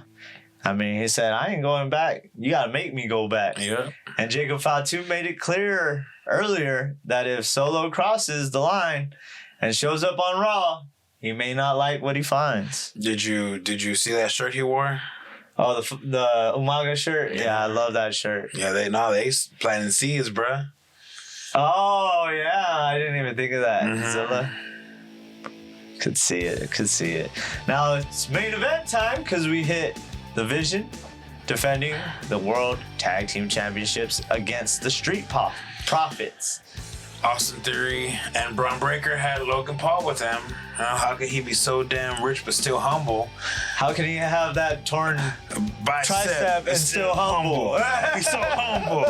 I mean, he said, I ain't going back. You got to make me go back. Yeah. And Jacob Fatu made it clear earlier that if Solo crosses the line and shows up on Raw, he may not like what he finds. Did you see that shirt he wore? Oh, the Umaga shirt? Yeah, I love that shirt. Yeah, they planting seeds, bruh. Oh, yeah. I didn't even think of that. Mm-hmm. Zilla. Could see it. Now it's main event time because we hit The Vision defending the World Tag Team Championships against the Street Profits. Austin Theory and Braun Breaker had Logan Paul with him. How could he be so damn rich but still humble? How can he have that torn tricep and still humble? He's so humble.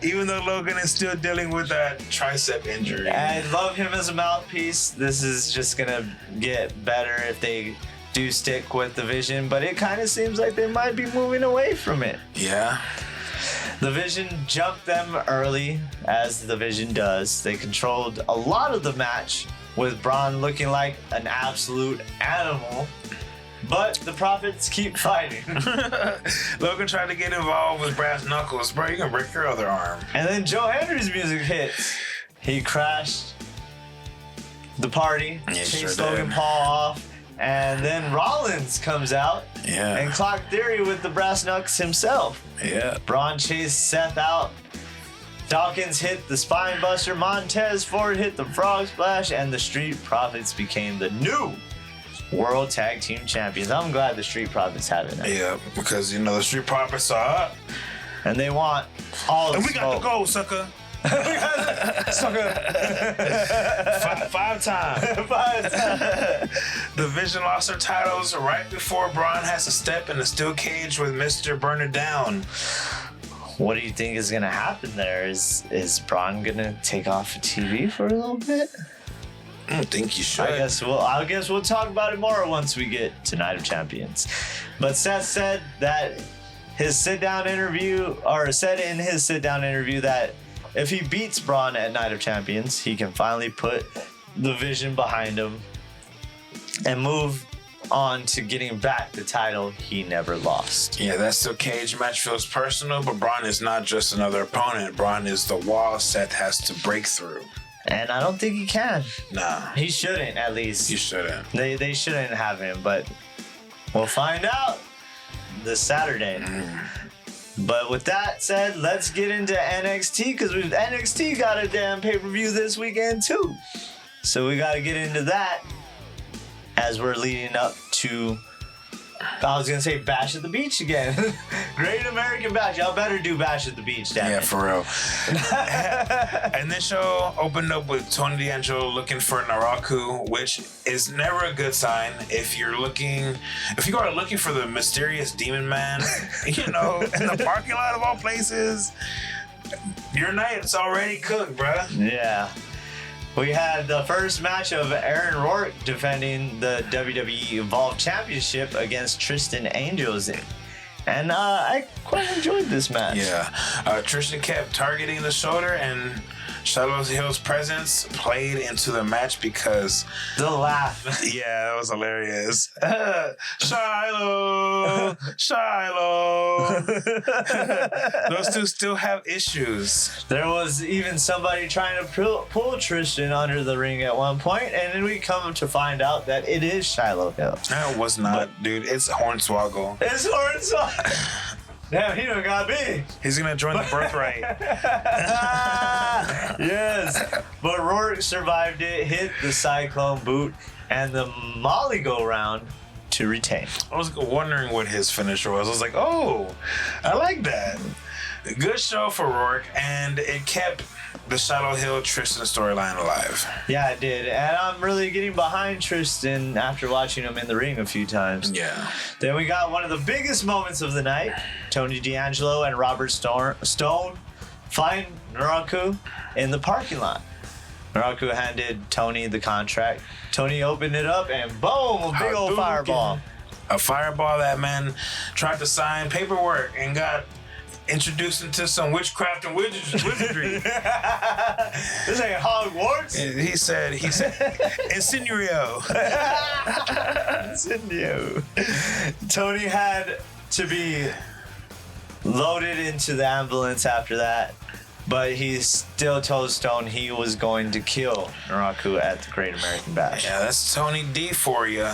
Even though Logan is still dealing with that tricep injury. I love him as a mouthpiece. This is just going to get better if they do stick with the Vision, but it kind of seems like they might be moving away from it. Yeah. The Vision jumped them early, as the Vision does. They controlled a lot of the match, with Braun looking like an absolute animal. But the Profits keep fighting. Logan tried to get involved with brass knuckles. Bro, you can break your other arm. And then Joe Hendry's music hits. He crashed the party, chased Logan Paul off. And then Rollins comes out and clocked Theory with the brass knucks himself. Yeah. Braun chased Seth out. Dawkins hit the spine buster. Montez Ford hit the frog splash. And the Street Profits became the new World Tag Team Champions. I'm glad the Street Profits have it now. Yeah, because, the Street Profits are up. And they want all the And we got the gold, sucker. Sucker. Five times. The Vision lost their titles right before Braun has to step in the steel cage with Mr. Burn It Down. What do you think is gonna happen there? Is Braun gonna take off the TV for a little bit? I don't think you should. I guess we'll talk about it more once we get to Night of Champions. But Seth said that in his sit-down interview that if he beats Braun at Night of Champions, he can finally put the Vision behind him and move on to getting back the title he never lost. Yeah, that steel cage match feels personal, but Braun is not just another opponent. Braun is the wall Seth has to break through. And I don't think he can. Nah. He shouldn't, at least. He shouldn't. They shouldn't have him, but we'll find out this Saturday. But with that said, let's get into NXT, because NXT got a damn pay-per-view this weekend too. So we got to get into that as we're leading up to, I was going to say Bash at the Beach again. Great American Bash. Y'all better do Bash at the Beach, damn it. For real. And this show opened up with Tony D'Angelo looking for Naraku, which is never a good sign. If you are looking for the mysterious demon man, in the parking lot of all places, your night's already cooked, bruh. Yeah. We had the first match of Aaron Rourke defending the WWE Evolve Championship against Tristan Angels. And I quite enjoyed this match. Yeah. Tristan kept targeting the shoulder, and Shiloh Hill's presence played into the match because... The laugh. Yeah, that was hilarious. Shiloh! Those two still have issues. There was even somebody trying to pull Tristan under the ring at one point, and then we come to find out that it is Shiloh Hill. No, it was not, dude. It's Hornswoggle. It's Hornswoggle. Damn, he done got me. He's gonna join the Birthright. Yes. But Rourke survived it, hit the Cyclone boot, and the Molly go round to retain. I was wondering what his finisher was. I was like, oh, I like that. Good show for Rourke, and it kept the Shiloh Hill Tristan storyline alive. Yeah, it did. And I'm really getting behind Tristan after watching him in the ring a few times. Yeah. Then we got one of the biggest moments of the night. Tony D'Angelo and Robert Stone find Naraku in the parking lot. Naraku handed Tony the contract. Tony opened it up and boom, a big old fireball. A fireball that man tried to sign paperwork and got introduced into some witchcraft and wizardry. This ain't Hogwarts. He said, Incendio. Incendio. Tony had to be loaded into the ambulance after that, but he still told Stone he was going to kill Naraku at the Great American Bash. Yeah, that's Tony D for you.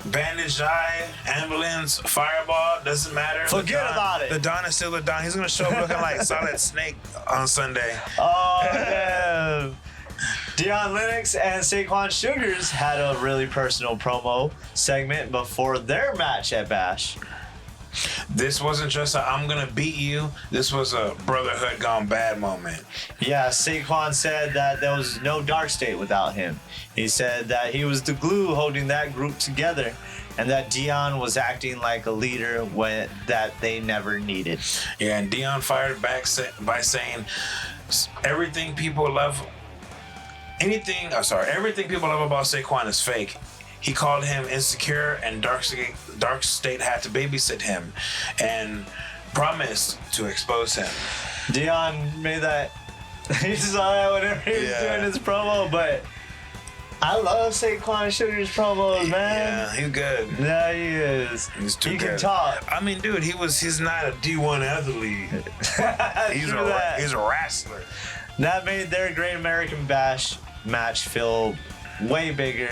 Bandaged eye, ambulance, fireball, doesn't matter. Forget about it. The Don is still the Don. He's going to show up looking like Solid Snake on Sunday. Oh, yeah. Deion Lennox and Saquon Sugars had a really personal promo segment before their match at Bash. This wasn't just a I'm going to beat you. This was a brotherhood gone bad moment. Yeah, Saquon said that there was no Dark State without him. He said that he was the glue holding that group together and that Deion was acting like a leader that they never needed. Yeah, and Deion fired back by saying everything people love everything people love about Saquon is fake. He called him insecure, and Dark State had to babysit him and promised to expose him. Deion made that. He saw that whenever he was doing his promo, but I love Saquon Sugar's promos, man. Yeah, he's good. Yeah, he is. He's too he good. Can talk. I mean, dude, he's not a D1 athlete. he's a wrestler. That made their Great American Bash match feel way bigger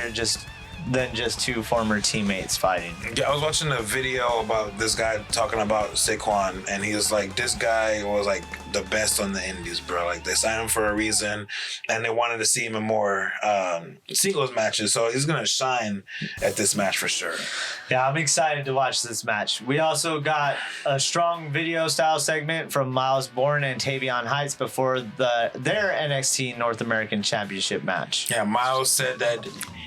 than just two former teammates fighting. Yeah, I was watching a video about this guy talking about Saquon, and he was like, this guy was like the best on the indies, bro. Like, they signed him for a reason, and they wanted to see him in more singles matches, so he's gonna shine at this match for sure. Yeah, I'm excited to watch this match. We also got a strong video style segment from Miles Bourne and Tavion Heights before their NXT North American Championship match. Yeah, Miles said that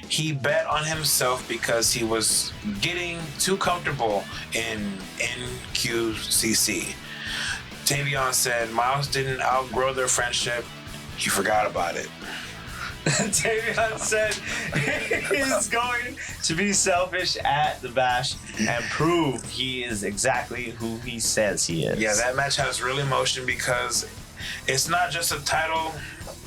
he bet on himself because he was getting too comfortable in NQCC. Tavion said Miles didn't outgrow their friendship. He forgot about it. Tavion said he's going to be selfish at the Bash and prove he is exactly who he says he is. Yeah, that match has real emotion because it's not just a title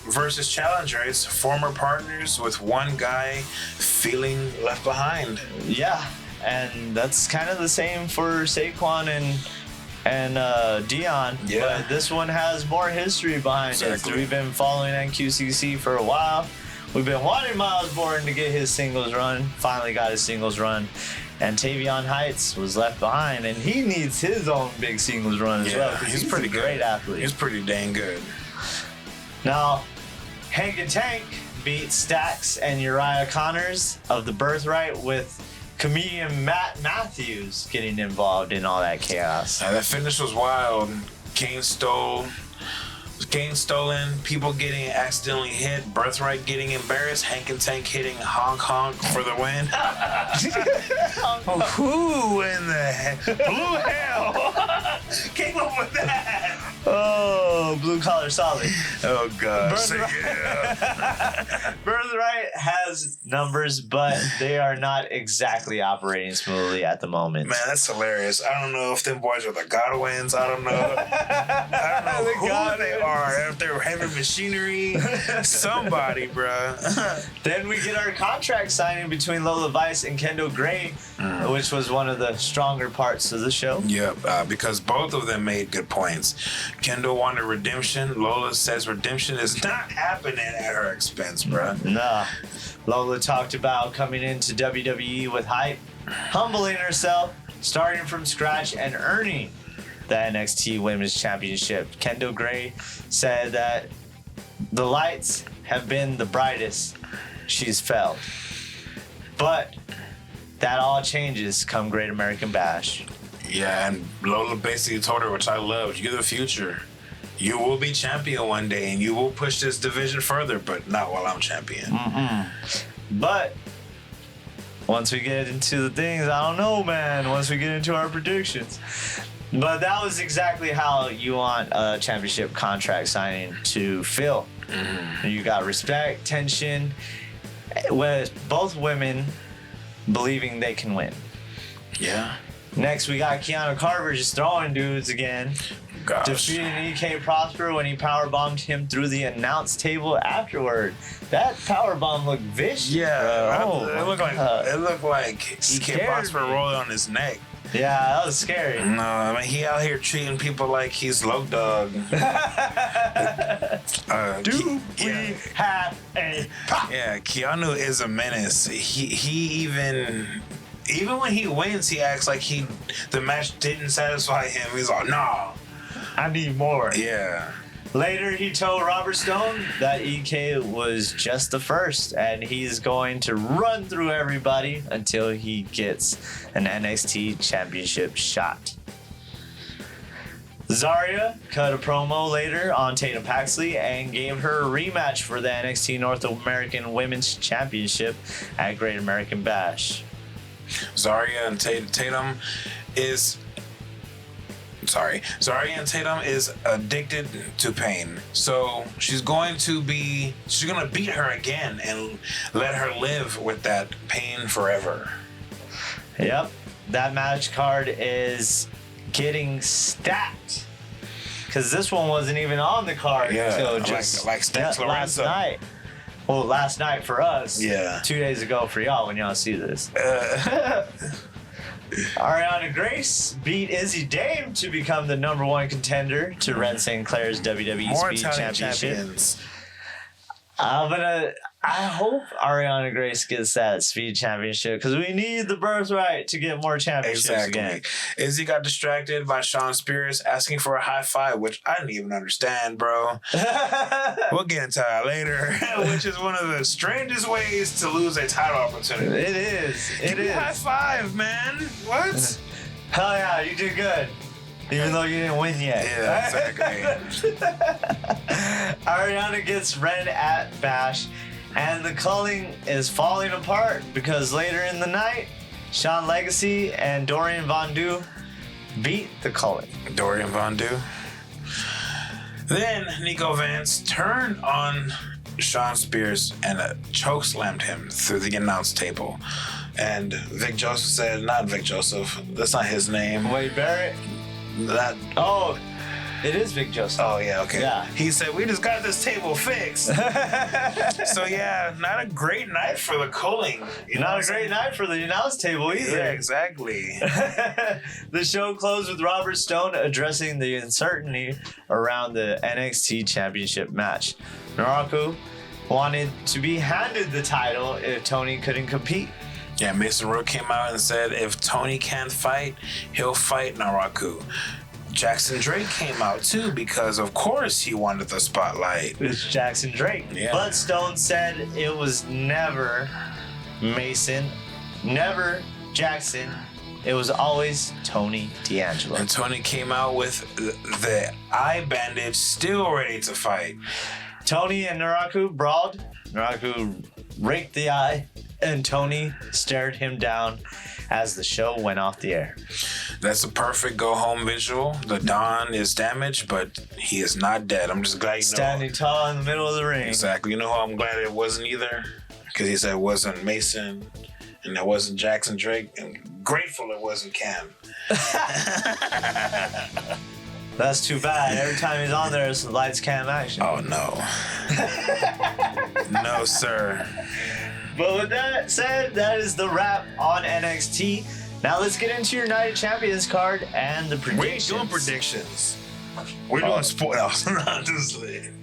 versus challenger. It's former partners with one guy feeling left behind. Yeah, and that's kind of the same for Saquon and Deion. Yeah. But this one has more history behind it. We've been following NQCC for a while. We've been wanting Miles Bourne to get his singles run. Finally got his singles run. And Tavion Heights was left behind, and he needs his own big singles run as well. He's pretty good. Great athlete. He's pretty dang good. Now, Hank and Tank beat Stax and Uriah Connors of the Birthright with comedian Matt Matthews getting involved in all that chaos. That finish was wild. Kane stolen, people getting accidentally hit, Birthright getting embarrassed, Hank and Tank hitting honk honk for the win. Who in the heck? Blue hell came up with that? Oh, blue collar solid. Oh gosh. Birthright has numbers, but they are not exactly operating smoothly at the moment. Man, that's hilarious. I don't know if them boys are the Godwins. I don't know who they are. If they're heavy machinery, somebody, bruh. Then we get our contract signing between Lola Vice and Kendall Gray, which was one of the stronger parts of the show. Yep, because both of them made good points. Kendall wanted redemption. Lola says redemption is not happening at her expense, bruh. Nah. Lola talked about coming into WWE with hype, humbling herself, starting from scratch, and earning the NXT Women's Championship. Kendall Gray said that the lights have been the brightest she's felt. But that all changes come Great American Bash. Yeah, and Lola basically told her, which I loved, you're the future. You will be champion one day, and you will push this division further, but not while I'm champion. But once we get into the things, I don't know, man. Once we get into our predictions. But that was exactly how you want a championship contract signing to feel. You got respect, tension, with both women believing they can win. Yeah. Next, we got Keanu Carver just throwing dudes again. Gosh. Defeating EK Prosper when he powerbombed him through the announce table afterward. That powerbomb looked vicious. Yeah. Bro. It looked like EK Prosper rolling on his neck. Yeah, that was scary. No, I mean, he out here treating people like he's low dog. Do we have a pop? Yeah, Keanu is a menace. He even when he wins, he acts like the match didn't satisfy him. He's like, nah, I need more. Yeah. Later, he told Robert Stone that EK was just the first, and he's going to run through everybody until he gets an NXT championship shot. Zarya cut a promo later on Tatum Paxley and gave her a rematch for the NXT North American Women's Championship at Great American Bash. Zarya and Tatum is addicted to pain. So she's gonna beat her again and let her live with that pain forever. Yep. That match card is getting stacked. Because this one wasn't even on the card until just last night. Well, last night for us. Yeah. 2 days ago for y'all when y'all see this. Ariana Grace beat Izzy Dame to become the #1 contender to Ren St. Clair's WWE More Speed Italian Championship. champions. I hope Ariana Grace gets that Speed Championship because we need the birthright to get more championships again. Izzy got distracted by Sean Spears asking for a high five, which I didn't even understand, bro. We'll get into that later, which is one of the strangest ways to lose a title opportunity. It is. Give me a high five, man. What? Hell yeah, you did good. Even though you didn't win yet. Yeah, exactly. Ariana gets Ren at Bash, and the culling is falling apart because later in the night, Sean Legacy and Dorian Vondu beat the culling. Dorian Vondu. Then Nico Vance turned on Sean Spears and chokeslammed him through the announce table. And Vic Joseph said, not Vic Joseph, that's not his name. Wade Barrett? It is Vic Joseph. Oh, yeah, okay. Yeah. He said, we just got this table fixed. So, yeah, not a great night for the culling. Not a great night for the announce table either. Yeah, exactly. The show closed with Robert Stone addressing the uncertainty around the NXT Championship match. Naraku wanted to be handed the title if Tony couldn't compete. Yeah, Mason Rook came out and said if Tony can't fight, he'll fight Naraku. Jackson Drake came out too because, of course, he wanted the spotlight. It's Jackson Drake. Yeah. But Stone said it was never Mason, never Jackson. It was always Tony D'Angelo. And Tony came out with the eye bandage, still ready to fight. Tony and Naraku brawled. Naraku raked the eye, and Tony stared him down as the show went off the air. That's a perfect go-home visual. The Don is damaged, but he is not dead. I'm just glad you know. Standing tall in the middle of the ring. Exactly. You know who I'm glad it wasn't either? Because he said it wasn't Mason, and it wasn't Jackson Drake, and grateful it wasn't Cam. That's too bad. Every time he's on there, it's lights, cam, action. Oh, no. No, sir. But with that said, that is the wrap on NXT. Now let's get into your Night of Champions card and the predictions. We ain't doing predictions. We're doing spoilers.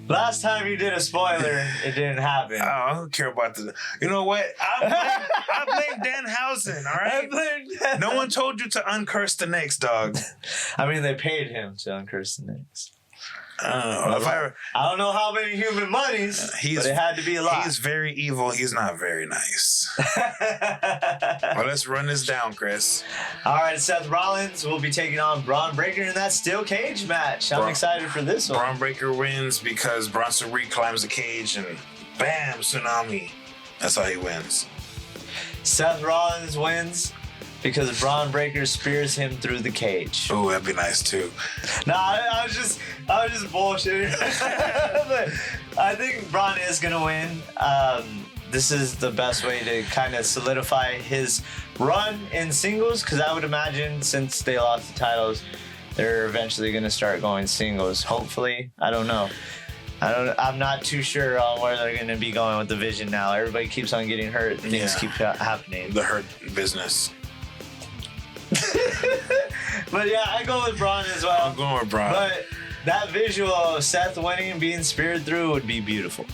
Last time you did a spoiler, it didn't happen. I don't care about the. You know what? I blame Danhausen, all right? I blame Dan. No one told you to uncurse the next, dog. I mean, they paid him to uncurse the names. I don't know how many human monies, but it had to be a lot. He's very evil. He's not very nice. Well, let's run this down, Chris. All right, Seth Rollins will be taking on Braun Breaker in that steel cage match. I'm excited for this one. Braun Breaker wins because Bronson Reed climbs the cage and bam, tsunami. That's how he wins. Seth Rollins wins because Braun Breaker spears him through the cage. Oh, that'd be nice too. Nah, I was just bullshitting. But I think Braun is gonna win. This is the best way to kind of solidify his run in singles, because I would imagine since they lost the titles, they're eventually gonna start going singles. Hopefully, I don't know. I'm not too sure on where they're gonna be going with the Vision now. Everybody keeps on getting hurt. Things keep happening. The hurt business. But yeah, I go with Braun as well. I'm going with Braun. But that visual of Seth winning and being speared through would be beautiful.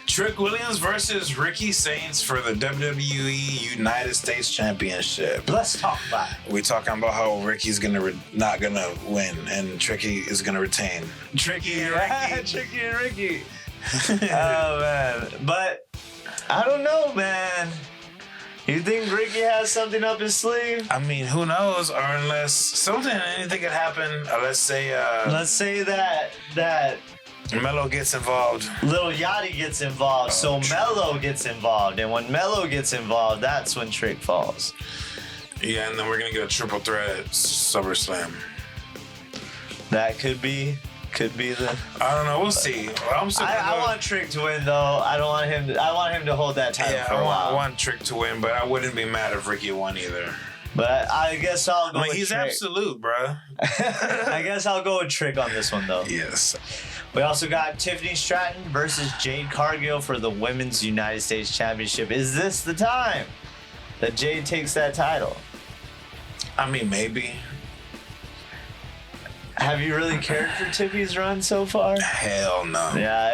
Trick Williams versus Ricky Sainz for the WWE United States Championship. Let's talk about it. We're talking about how Ricky's not gonna win and Tricky is gonna retain. Tricky and Ricky. Oh man, but I don't know, man. You think Ricky has something up his sleeve? I mean, who knows? Or anything could happen. Let's say that Mello gets involved. Lil Yachty gets involved, so Mello gets involved, and when Mello gets involved, that's when Trick falls. Yeah, and then we're gonna get a triple threat at SummerSlam. That could be the. I don't know. We'll see. I want Trick to win though. I want him to hold that title for a while. I want Trick to win, but I wouldn't be mad if Ricky won either. But I guess I'll go with he's Trick. Absolute, bro. I guess I'll go with Trick on this one though. Yes. We also got Tiffany Stratton versus Jade Cargill for the Women's United States Championship. Is this the time that Jade takes that title? I mean, maybe. Have you really cared for Tiffy's run so far? Hell no. Yeah,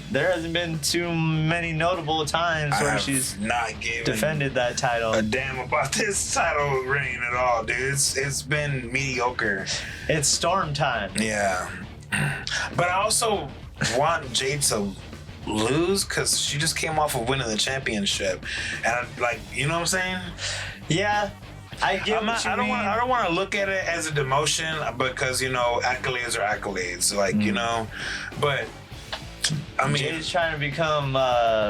there hasn't been too many notable times where she's not given defended that title. A damn about this title reign at all, dude. It's been mediocre. It's storm time. Yeah. But I also want Jade to lose because she just came off of winning the championship. And you know what I'm saying? Yeah. I get what you mean. I don't want to look at it as a demotion because, accolades are accolades. You know, but I mean, Jade's trying to become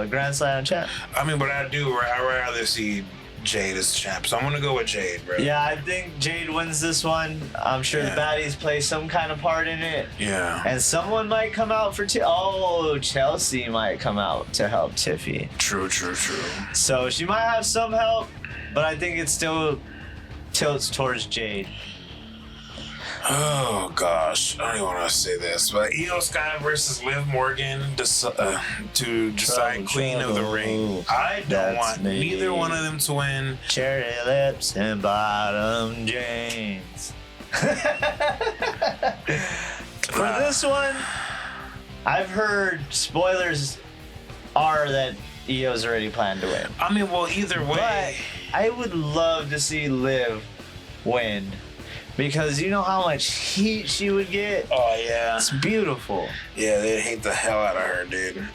Grand Slam champ. I mean, but I'd rather see Jade as champ. So I'm going to go with Jade, bro. Yeah, I think Jade wins this one. I'm sure the baddies play some kind of part in it. Yeah. And someone might come out for Chelsea might come out to help Tiffy. True. So she might have some help, but I think it still tilts towards Jade. Oh gosh, I don't even want to say this, but Io Sky versus Liv Morgan to decide Queen of the Ring. I don't want neither one of them to win. Cherry lips and bottom jeans. For this one, I've heard spoilers are that Io's already planned to win. I mean, well, either way. But I would love to see Liv win. Because you know how much heat she would get? Oh, yeah. It's beautiful. Yeah, they'd hate the hell out of her, dude.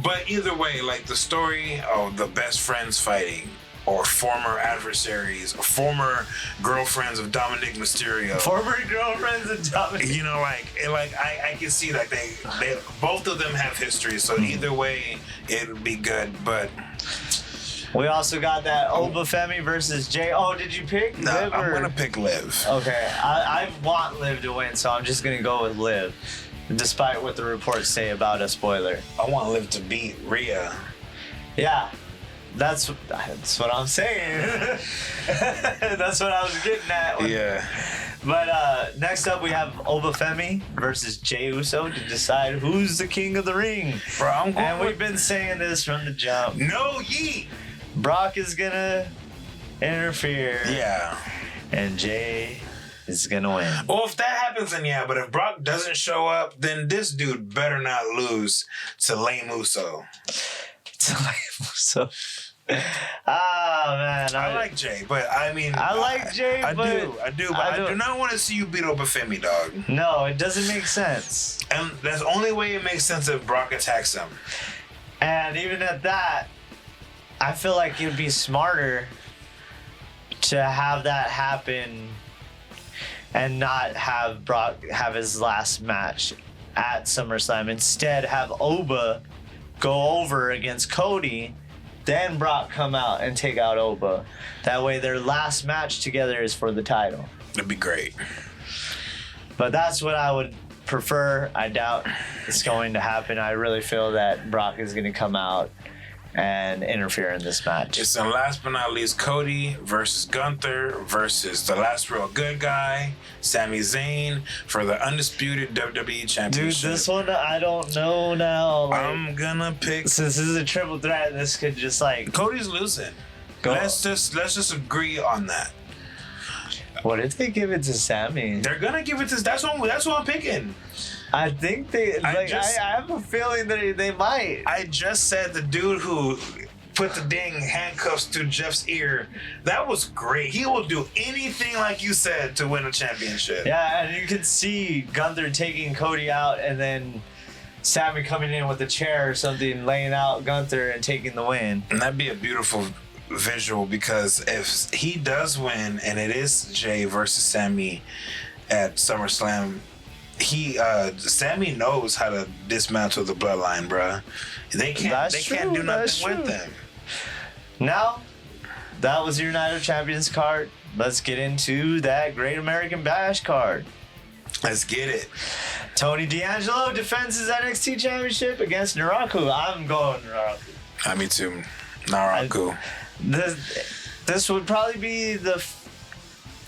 But either way, the story of the best friends fighting, or former adversaries, or former girlfriends of Dominic Mysterio. Former girlfriends of Dominic. I can see they both of them have history, so either way, it would be good, but... We also got that Oba Femi versus Jay. Oh, did you pick Liv? I'm going to pick Liv. Okay. I want Liv to win, so I'm just going to go with Liv, despite what the reports say about a spoiler. I want Liv to beat Rhea. Yeah. That's what I'm saying. That's what I was getting at. Yeah. But next up, we have Oba Femi versus Jey Uso to decide who's the king of the ring. Bro, we've been saying this from the jump. No yeet. Brock is gonna interfere. Yeah. And Jay is gonna win. Well, if that happens, then yeah. But if Brock doesn't show up, then this dude better not lose to Lame Uso. To Lame Uso. Man, I like Jay, but I mean, I like Jay, I but do, but I do not want to see you beat up a Femi, dog. No, it doesn't make sense. And that's the only way it makes sense if Brock attacks him. And even at that, I feel like it'd be smarter to have that happen and not have Brock have his last match at SummerSlam. Instead, have Oba go over against Cody, then Brock come out and take out Oba. That way their last match together is for the title. That'd be great. But that's what I would prefer. I doubt it's going to happen. I really feel that Brock is going to come out and interfere in this match. It's last but not least Cody versus Gunther versus the last real good guy, Sami Zayn, for the undisputed WWE Championship. Dude, this one I don't know now. Like, I'm gonna pick. Since this is a triple threat, this could just like Cody's losing. Go. Let's just agree on that. What if they give it to Sami? They're gonna give it to. That's what I'm picking. I think they. I have a feeling that they might. I just said the dude who put the dang handcuffs to Jeff's ear. That was great. He will do anything, like you said, to win a championship. Yeah, and you could see Gunther taking Cody out, and then Sami coming in with a chair or something, laying out Gunther and taking the win. And that'd be a beautiful visual, because if he does win and it is Jay versus Sami at SummerSlam, Sami knows how to dismantle the bloodline, bruh. They can't do nothing with them. Now, that was your Night of Champions card. Let's get into that Great American Bash card. Let's get it. Tony D'Angelo defends his NXT Championship against Naraku. I'm going Naraku. Me too. Naraku. This would probably be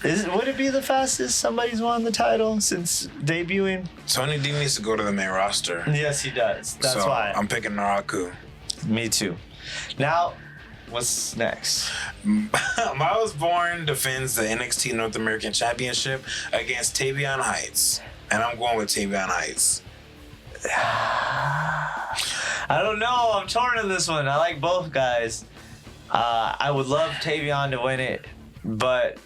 would it be the fastest somebody's won the title since debuting? Tony D needs to go to the main roster. Yes, he does. That's why. I'm picking Naraku. Me too. Now, what's next? Miles Bourne defends the NXT North American Championship against Tavion Heights. And I'm going with Tavion Heights. I don't know. I'm torn on this one. I like both guys. I would love Tavion to win it, but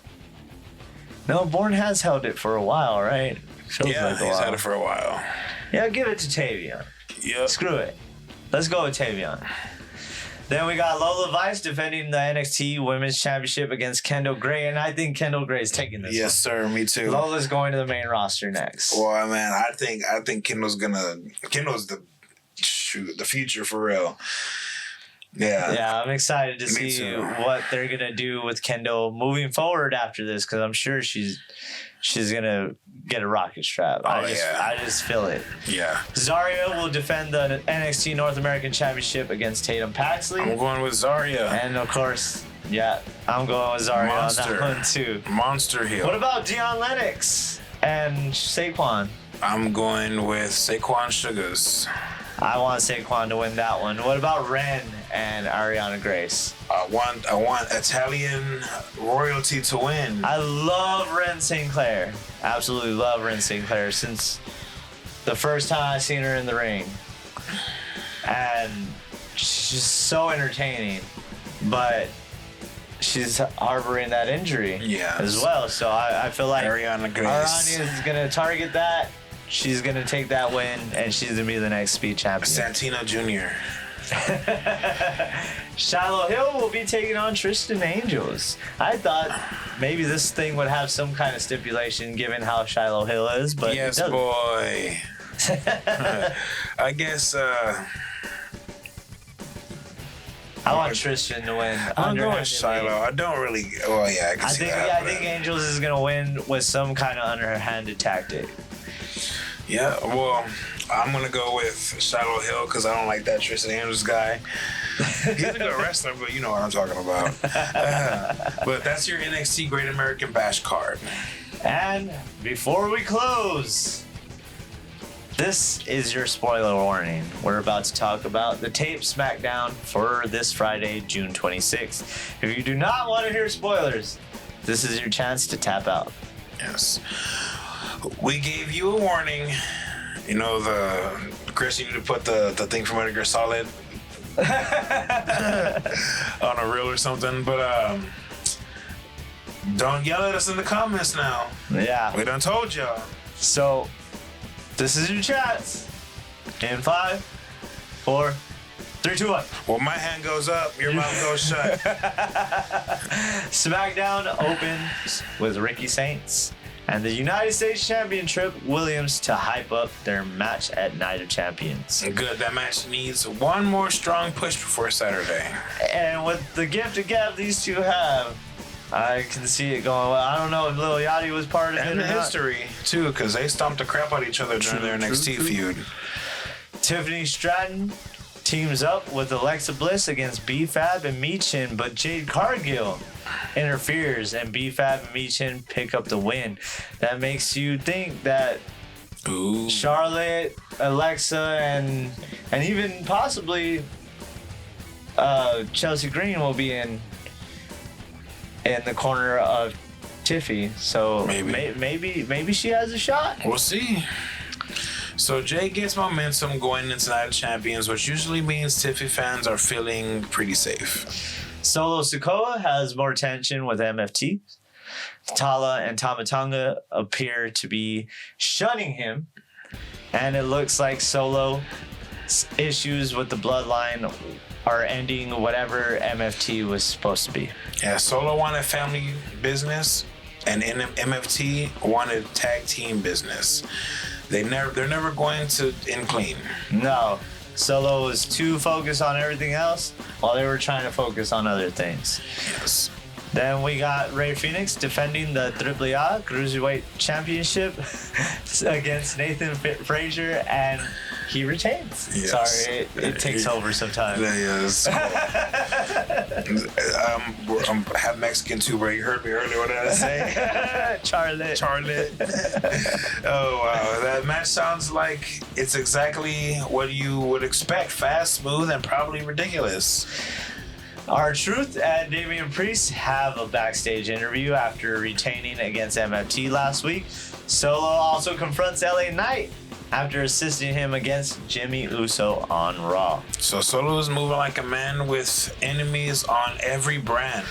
no, Bourne has held it for a while, right? He's had it for a while. Yeah, give it to Tavion. Yep. Screw it. Let's go with Tavion. Then we got Lola Vice defending the NXT Women's Championship against Kendall Gray, and I think Kendall Gray is taking this. Yes, sir. Me too. Lola's going to the main roster next. Well, man, I think Kendall's the future for real. Yeah, I'm excited to see what they're gonna do with Kendall moving forward after this, because I'm sure she's gonna get a rocket strap. I just feel it. Yeah. Zarya will defend the NXT North American Championship against Tatum Paxley. I'm going with Zarya. And of course, I'm going with Zarya on that one too. Monster heel. What about Deion Lennox and Saquon? I'm going with Saquon Sugars. I want Saquon to win that one. What about Ren and Ariana Grace? I want Italian royalty to win. I love Ren Sinclair. Absolutely love Ren Sinclair since the first time I seen her in the ring. And she's so entertaining, but she's harboring that injury as well. So I feel like Ariana Grace is going to target that. She's going to take that win, and she's going to be the next Speed champion. Santino Jr. Shiloh Hill will be taking on Tristan Angels. I thought maybe this thing would have some kind of stipulation given how Shiloh Hill is, but yes, boy. I guess I want Tristan to win. I'm going with Shiloh. I don't really. Well, yeah, I can see that. I think Angels is going to win with some kind of underhanded tactic. Yeah, well, I'm going to go with Shiloh Hill because I don't like that Tristan Andrews guy. He's a good wrestler, but you know what I'm talking about. But that's your NXT Great American Bash card. And before we close, this is your spoiler warning. We're about to talk about the tape SmackDown for this Friday, June 26th. If you do not want to hear spoilers, this is your chance to tap out. Yes. We gave you a warning. You know, Chris, you need to put the thing from Metal Gear Solid on a reel or something. But don't yell at us in the comments now. Yeah. We done told y'all. So, this is your chance. In 5, 4, 3, 2, 1. Well, my hand goes up, your mouth goes shut. SmackDown opens with Ricky Saints and the United States Champion Trick Williams to hype up their match at Night of Champions. Good. That match needs one more strong push before Saturday. And with the gift of gab these two have, I can see it going well. I don't know if Lil Yachty was part of it And or the not. history, too, because they stomped the crap out of each other during their NXT feud. Tiffany Stratton teams up with Alexa Bliss against B-Fab and Michin, but Jade Cargill interferes and B-Fab and Michin pick up the win. That makes you think that Ooh. Charlotte, Alexa, and even possibly Chelsea Green will be in the corner of Tiffy. So maybe she has a shot. We'll see. So Jay gets momentum going into Night of Champions, which usually means Tiffy fans are feeling pretty safe. Solo Sikoa has more tension with MFT. Tala and Tama Tonga appear to be shunning him, and it looks like Solo's issues with the bloodline are ending whatever MFT was supposed to be. Yeah, Solo wanted family business, and MFT wanted tag team business. They're never going to end clean. No, Solo was too focused on everything else while they were trying to focus on other things. Yes. Then we got Rey Fenix defending the AAA Cruiserweight Championship against Nathan Frazier, and he retains. Yes. Sorry, it takes over sometimes. Yes. I'm half Mexican too, bro. You heard me earlier. What did I say? Charlotte. Oh, wow. That match sounds like it's exactly what you would expect. Fast, smooth, and probably ridiculous. R-Truth and Damian Priest have a backstage interview after retaining against MFT last week. Solo also confronts LA Knight after assisting him against Jimmy Uso on Raw. So Solo is moving like a man with enemies on every brand.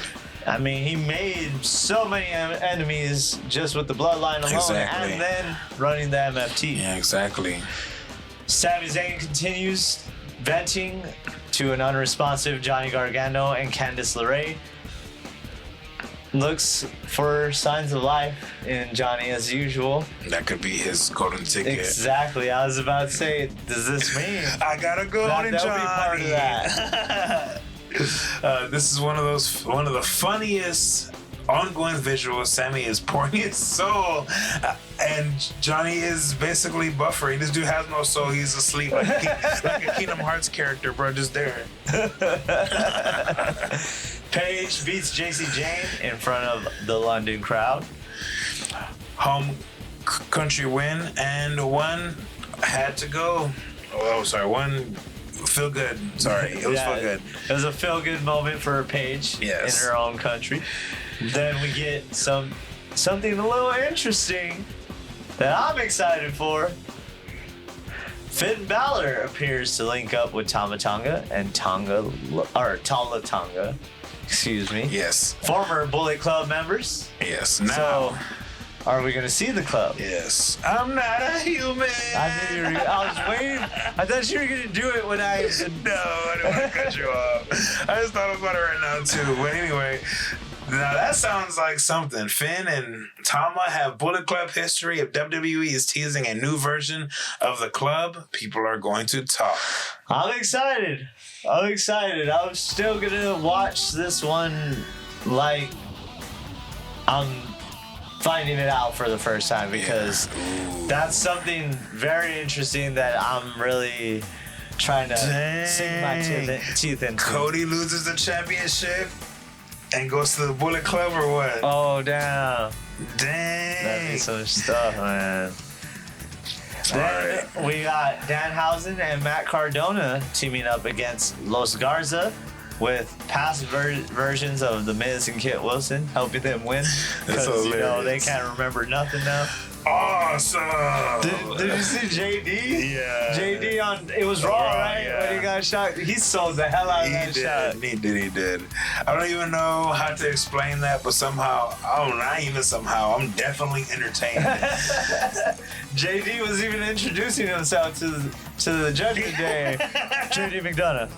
I mean, he made so many enemies just with the bloodline alone, Exactly. and then running the MFT. Yeah, exactly. Sami Zayn continues venting to an unresponsive Johnny Gargano, and Candice LeRae looks for signs of life in Johnny as usual. That could be his golden ticket. Exactly. I was about to say, does this mean I gotta go on and they'll Johnny. be part of that? This is one of the funniest ongoing visuals. Sammy is pouring his soul, and Johnny is basically buffering. This dude has no soul. He's asleep like a Kingdom Hearts character, bro, just there. Paige beats JC Jane in front of the London crowd. Home country win, and one had to go. Oh, sorry, one feel good. Sorry, it was feel good. It was a feel good moment for Paige in her own country. Then we get something a little interesting that I'm excited for. Finn Balor appears to link up with Tama Tonga and Tala Tonga. Excuse me. Yes. Former Bullet Club members. Yes. Now. So, are we gonna see the club? Yes. I'm not a human. I knew you were. I was waiting. I thought you were gonna do it when I. No, I didn't want to cut you off. I just thought about it right now too. But anyway, now that sounds like something. Finn and Tama have Bullet Club history. If WWE is teasing a new version of the club, people are going to talk. I'm excited. I'm still gonna watch this one like I'm finding it out for the first time, because that's something very interesting that I'm really trying to sink my teeth into. Cody loses the championship and goes to the Bullet Club or what? Oh, damn. Dang. That'd be some stuff, man. Then we got Danhausen and Matt Cardona teaming up against Los Garza, with past versions of The Miz and Kit Wilson helping them win, because they can't remember nothing now. awesome. Did you see JD? Yeah. JD on it was Raw, right? Yeah. When he got shot, he sold the hell out of that shot. He did. I don't even know how to explain that, but somehow, I'm definitely entertained. JD was even introducing himself to the Judgment Day. JD McDonough.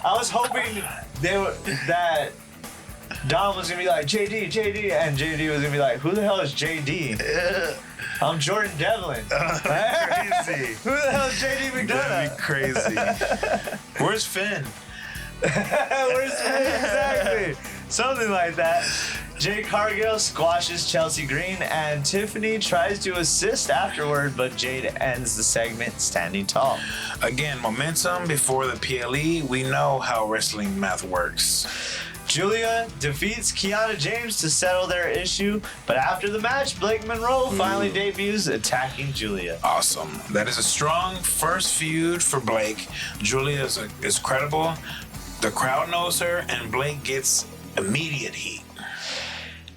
I was hoping that Dom was gonna be like JD, and JD was gonna be like, who the hell is JD? I'm Jordan Devlin. Crazy. Who the hell is JD McDonough? That'd be crazy. Where's Finn? Where's Finn? Exactly. Something like that. Jade Cargill squashes Chelsea Green, and Tiffany tries to assist afterward, but Jade ends the segment standing tall. Again, momentum before the PLE. We know how wrestling math works. Julia defeats Kiana James to settle their issue, but after the match, Blake Monroe finally debuts attacking Julia. Awesome. That is a strong first feud for Blake. Julia is credible. The crowd knows her, and Blake gets immediate heat.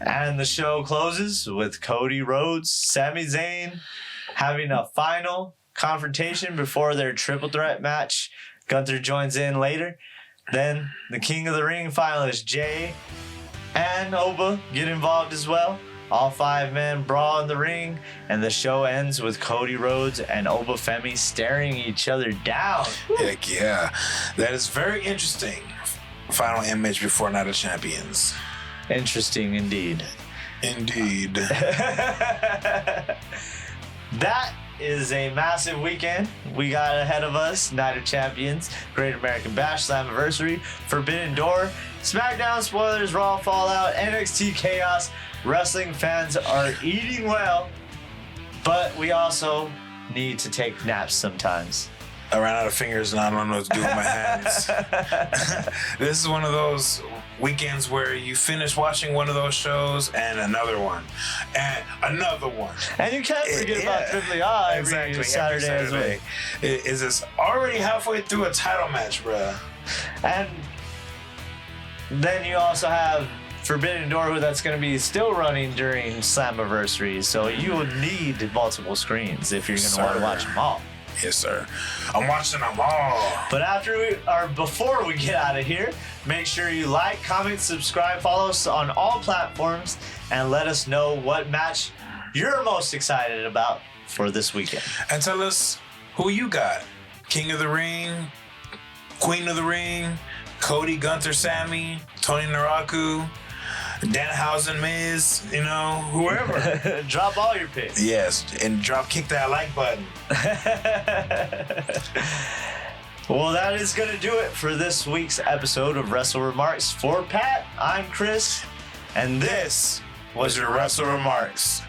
And the show closes with Cody Rhodes, Sami Zayn having a final confrontation before their triple threat match. Gunther joins in later. Then the King of the Ring finalists Jay and Oba get involved as well. All 5 men brawl in the ring, and the show ends with Cody Rhodes and Oba Femi staring each other down. Heck yeah. That is very interesting. Final image before Night of Champions. Interesting indeed. Indeed. That is a massive weekend we got ahead of us. Night of Champions, Great American Bash, Slammiversary, Forbidden Door, SmackDown spoilers, Raw Fallout, NXT Chaos. Wrestling fans are eating well, but we also need to take naps sometimes. I ran out of fingers and I don't know what to do with my hands. This is one of those weekends where you finish watching one of those shows and another one and another one. And you can't forget about Triple I every Saturday as well. Is this already halfway through a title match, bruh? And then you also have Forbidden Door that's going to be still running during Slammiversary, so you will need multiple screens if you're going to want to watch them all. Yes, sir. I'm watching them all. But before we get out of here, make sure you like, comment, subscribe, follow us on all platforms, and let us know what match you're most excited about for this weekend. And tell us who you got. King of the Ring, Queen of the Ring, Cody, Gunther, Sami, Tony Naraku, Danhausen, Miz, whoever. Drop all your picks. Yes, and kick that like button. Well, that is going to do it for this week's episode of Wrestle WreMarks. For Pat, I'm Chris, and this was your Wrestle WreMarks.